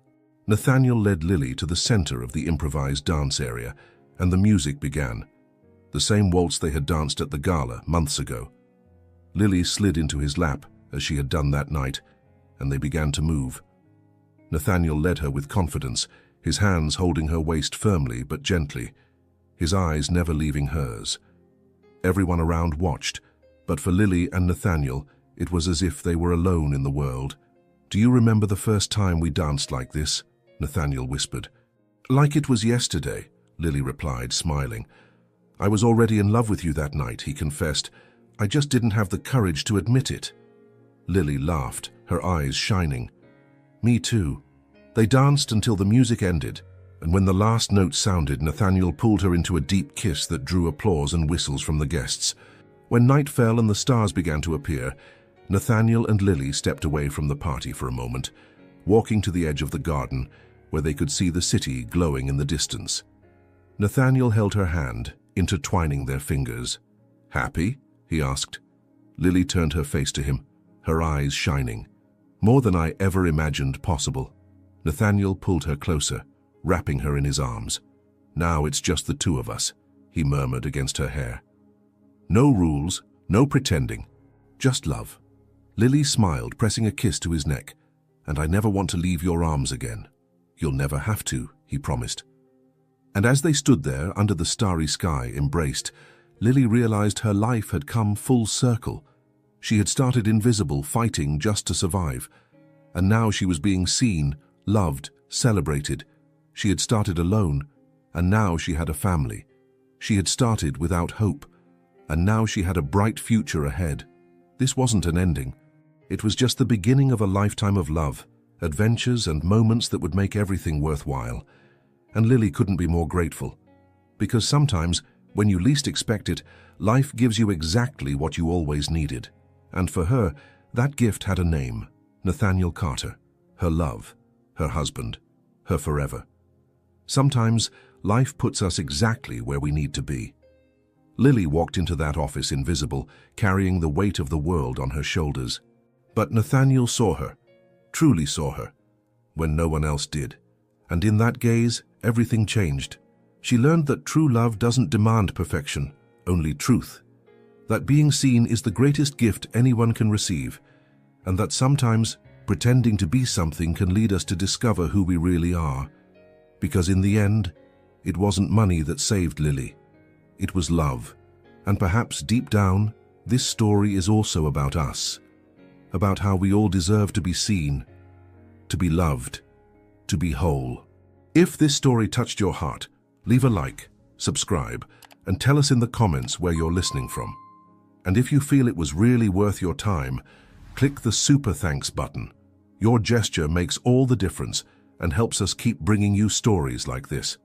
Nathaniel led Lily to the center of the improvised dance area, and the music began. The same waltz they had danced at the gala months ago. Lily slid into his lap, as she had done that night, and they began to move. Nathaniel led her with confidence, his hands holding her waist firmly but gently, his eyes never leaving hers. Everyone around watched, but for Lily and Nathaniel, it was as if they were alone in the world. "Do you remember the first time we danced like this?" Nathaniel whispered. "Like it was yesterday," Lily replied, smiling. "I was already in love with you that night," he confessed. "I just didn't have the courage to admit it." Lily laughed, her eyes shining. "Me too." They danced until the music ended, and when the last note sounded, Nathaniel pulled her into a deep kiss that drew applause and whistles from the guests. When night fell and the stars began to appear, Nathaniel and Lily stepped away from the party for a moment, walking to the edge of the garden, where they could see the city glowing in the distance. Nathaniel held her hand, intertwining their fingers. "Happy?" he asked. Lily turned her face to him, her eyes shining. "More than I ever imagined possible." Nathaniel pulled her closer, wrapping her in his arms. "Now it's just the two of us," he murmured against her hair. "No rules, no pretending, just love." Lily smiled, pressing a kiss to his neck. "And I never want to leave your arms again." "You'll never have to," he promised. And as they stood there under the starry sky, embraced, Lily realized her life had come full circle. She had started invisible, fighting just to survive. And now she was being seen, loved, celebrated. She had started alone, and now she had a family. She had started without hope, and now she had a bright future ahead. This wasn't an ending. It was just the beginning of a lifetime of love, adventures and moments that would make everything worthwhile. And Lily couldn't be more grateful. Because sometimes, when you least expect it, life gives you exactly what you always needed. And for her, that gift had a name: Nathaniel Carter, her love, her husband, her forever. Sometimes, life puts us exactly where we need to be. Lily walked into that office invisible, carrying the weight of the world on her shoulders. But Nathaniel saw her, truly saw her, when no one else did. And in that gaze, everything changed. She learned that true love doesn't demand perfection, only truth. That being seen is the greatest gift anyone can receive, and that sometimes pretending to be something can lead us to discover who we really are. Because in the end, it wasn't money that saved Lily. It was love. And perhaps deep down, this story is also about us. About how we all deserve to be seen, to be loved, to be whole. If this story touched your heart, leave a like, subscribe, and tell us in the comments where you're listening from. And if you feel it was really worth your time, click the super thanks button. Your gesture makes all the difference and helps us keep bringing you stories like this.